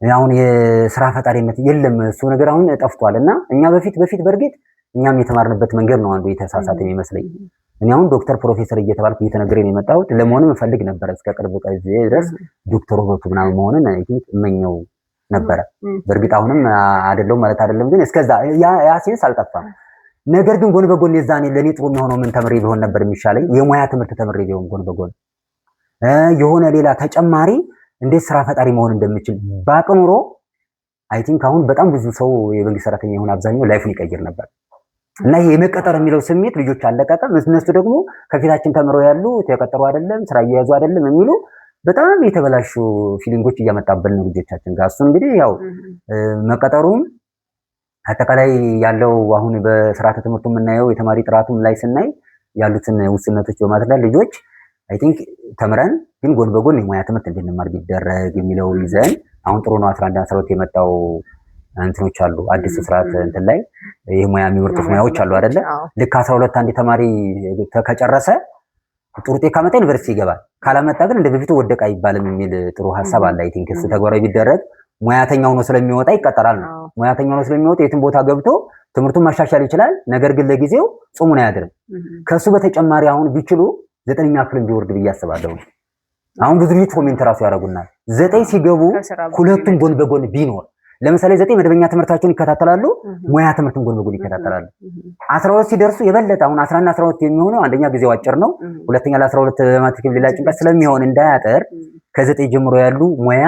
አሁን የስራ ፈጣሪነት የለም እሱ ነገር አሁን ጠፍቷል። እና እኛ በፊት በእርግጥ እኛም የተማርንበት መንገድ ነው አንዱ የተሳሳተ የሚመስለኝ። እኔ አሁን ዶክተር ፕሮፌሰር እየተባልኩ እየተነገረኝ ነው የመጣሁት። ለመሆንም እፈልግ ነበር እስከ ቅርብ ቀን ድረስ ዶክተር ሆኖ ምናምን መሆንን እመኘው ነበረ። በእርግጥ አሁንም አይደለም ማለት አይደለም፣ ግን እስከዛ ያ ሴንስ አልጠፋም። ነገር ግን ጎን በጎን የዛኔ ለኔ ጥሩ የሚሆነው ምን ተምሬ ቢሆን ነበር የሚሻለኝ? የሙያ ትምህርት ተምሬ ቢሆን ጎን በጎን የሆነ ሌላ ተጨማሪ እንዴት ስራ ፈጣሪ መሆን እንደምችል ባቅ ኖሮ አይ ቲንክ አሁን በጣም ብዙ ሰው የመንግስት ሰራተኛ የሆነ አብዛኛው ላይፉን ይቀይር ነበር። እና ይሄ የመቀጠር የሚለው ስሜት ልጆች አለቀቀም። እነሱ ደግሞ ከፊታችን ተምረው ያሉ ተቀጠሩ አይደለም ስራ እየያዙ አይደለም የሚሉ በጣም የተበላሹ ፊሊንጎች እያመጣብን ነው ልጆቻችን ጋር። እሱ እንግዲህ ያው መቀጠሩም አጠቃላይ ያለው አሁን በስርዓተ ትምህርቱ የምናየው የተማሪ ጥራቱም ላይ ስናይ ያሉትን ውስንነቶች በማጥላት ልጆች አይ ቲንክ ተምረን ግን ጎን በጎን የሙያ ትምህርት እንድንማር ቢደረግ የሚለው ይዘን አሁን ጥሩ ነው። 11 12 የመጣው እንትኖች አሉ አዲስ ስርዓት እንትን ላይ ይሄ ሙያ የሚወርጡት ሙያዎች አሉ አይደለ? ልክ 12 አንድ ተማሪ ከጨረሰ ጥሩ ውጤት ካመጣ ዩኒቨርሲቲ ይገባል። ካላመጣ ግን እንደ በፊቱ ወደቀ አይባልም የሚል ጥሩ ሀሳብ አለ። አይ ቲንክ እሱ ተግባራዊ ቢደረግ ሙያተኛው ነው ስለሚወጣ ይቀጠራል ነው። ሙያተኛው ነው ስለሚወጣ የትም ቦታ ገብቶ ትምህርቱን ማሻሻል ይችላል። ነገር ግን ለጊዜው ጾሙን አያድርም። ከሱ በተጨማሪ አሁን ቢችሉ 9ኛ ክፍል ቢወርድ ብዬ አስባለሁ። አሁን ብዙ ልጆች ኮሜንት ራሱ ያደርጉናል 9 ሲገቡ ሁለቱም ጎን በጎን ቢኖር ለምሳሌ 9 መደበኛ ትምህርታቸውን ይከታተላሉ፣ ሙያ ትምህርቱን ጎን በጎን ይከታተላሉ። 12 ሲደርሱ የበለጠ አሁን 11 12 የሚሆነው አንደኛ ጊዜው አጭር ነው፣ ሁለተኛ ለ12 ማትሪክ ሌላ ጭንቀት ስለሚሆን እንዳያጠር ከ9 ጀምሮ ያሉ ሙያ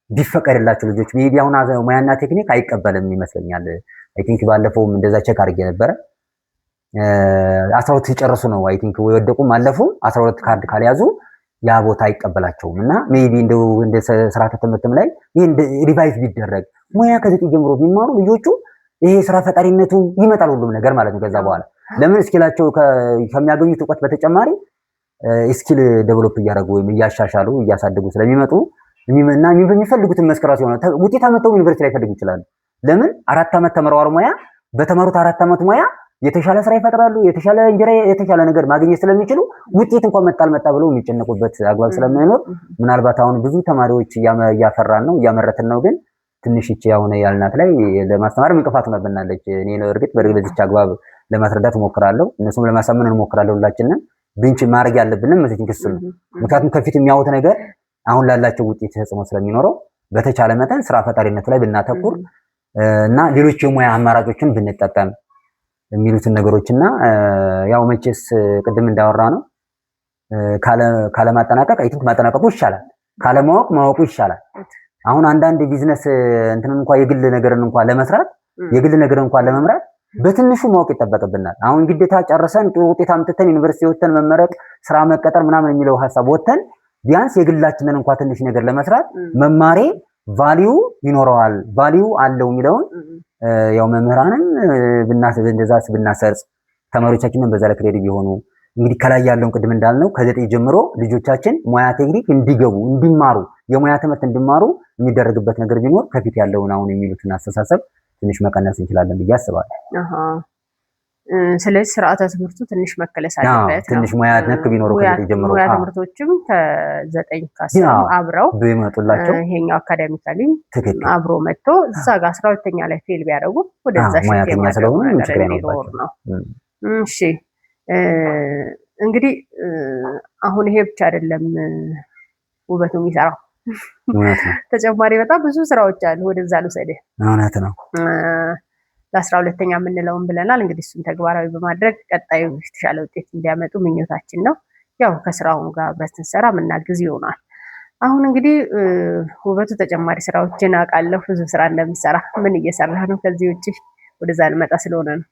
ቢፈቀድላቸው ልጆች ሜቢ አሁን ሙያና ቴክኒክ አይቀበልም ይመስለኛል። አይ ቲንክ ባለፈውም እንደዛ ቼክ አድርጌ ነበረ። 12 ሲጨርሱ ነው አይ ቲንክ ወደቁም አለፉ 12 ካርድ ካልያዙ ያ ቦታ አይቀበላቸውም። እና ሜቢ እንደ ስርዓተ ትምህርትም ላይ ይሄ ሪቫይዝ ቢደረግ ሙያ ከ9 ጀምሮ ቢማሩ ልጆቹ ይሄ ስራ ፈጣሪነቱ ይመጣል ሁሉም ነገር ማለት ነው። ከዛ በኋላ ለምን ስኪላቸው ከሚያገኙት እውቀት በተጨማሪ ስኪል ዴቨሎፕ እያደረጉ ወይም እያሻሻሉ እያሳደጉ ስለሚመጡ እና የሚፈልጉትን መስከራ ሲሆን ውጤት አመጣው ዩኒቨርሲቲ ላይ ፈልጉ ይችላሉ። ለምን 4 ዓመት ተመረዋል ሙያ በተማሩት 4 ዓመት ሙያ የተሻለ ስራ ይፈጥራሉ። የተሻለ እንጀራ የተሻለ ነገር ማግኘት ስለሚችሉ ውጤት እንኳን መጣ ብለው የሚጨነቁበት አግባብ ስለማይኖር ምናልባት አሁን ብዙ ተማሪዎች እያፈራን ነው እያመረትን ነው። ግን ትንሽ እቺ አሁን ያልናት ላይ ለማስተማር እንቅፋት ሆነብናለች። እኔ ነው እርግጥ በዚች አግባብ ለማስረዳት እሞክራለሁ፣ እነሱም ለማሳመን እንሞክራለሁ ሁላችንን። ብንች ማድረግ ያለብንም መሰለኝ ክስ ነው። ምክንያቱም ከፊት የሚያዩት ነገር አሁን ላላቸው ውጤት ተጽዕኖ ስለሚኖረው በተቻለ መጠን ስራ ፈጣሪነት ላይ ብናተኩር እና ሌሎች የሙያ አማራጮችን ብንጠቀም የሚሉትን ነገሮችና ያው መቼስ ቅድም እንዳወራ ነው ካለ ማጠናቀቅ አይ ቲንክ ማጠናቀቁ ይሻላል፣ ካለ ማወቁ ይሻላል። አሁን አንዳንድ ቢዝነስ እንትንን እንኳን የግል ነገርን እንኳን ለመስራት የግል ነገርን እንኳን ለመምራት በትንሹ ማወቅ ይጠበቅብናል። አሁን ግዴታ ጨርሰን ጥሩ ውጤት አምጥተን ዩኒቨርሲቲ ወተን መመረቅ ስራ መቀጠር ምናምን የሚለው ሐሳብ ወተን ቢያንስ የግላችንን እንኳን ትንሽ ነገር ለመስራት መማሬ ቫልዩ ይኖረዋል ቫልዩ አለው የሚለውን ያው መምህራንን ብናሰርጽ ተማሪዎቻችንን በዛ ላይ ክሬዲት ቢሆኑ እንግዲህ ከላይ ያለውን ቅድም እንዳልነው ከዘጠኝ ጀምሮ ልጆቻችን ሙያ ቴክኒክ እንዲገቡ እንዲማሩ የሙያ ትምህርት እንዲማሩ የሚደረግበት ነገር ቢኖር ከፊት ያለውን አሁን የሚሉትን አስተሳሰብ ትንሽ መቀነስ እንችላለን ብዬ አስባለሁ። ስለዚህ ስርዓተ ትምህርቱ ትንሽ መከለስ አለበት። ትንሽ ሙያ ነክ ቢኖረው ከዘጠኝ ጀምሮ ሙያ ትምህርቶችም ከ9 ከ10 አብረው ቢመጡላቸው ይሄኛው አካዳሚካሊ አብሮ መጥቶ እዛ ጋር 12ኛ ላይ ፌል ቢያደርጉ ወደዛ ሙያተኛ ስለሆነ ነው። እሺ እንግዲህ አሁን ይሄ ብቻ አይደለም ውበቱ የሚሰራው ተጨማሪ በጣም ብዙ ስራዎች አሉ። ወደዛ ልውሰድህ። እውነት ነው። ለ12ኛ የምንለውን ብለናል። እንግዲህ እሱን ተግባራዊ በማድረግ ቀጣዩ የተሻለ ውጤት እንዲያመጡ ምኞታችን ነው። ያው ከስራው ጋር አብረን ስንሰራ የምናግዝ ይሆናል። አሁን እንግዲህ ውበቱ ተጨማሪ ስራዎችን አውቃለሁ ብዙ ስራ እንደምሰራ ምን እየሰራህ ነው? ከዚህ ውጭ ወደዛ ልመጣ ስለሆነ ነው።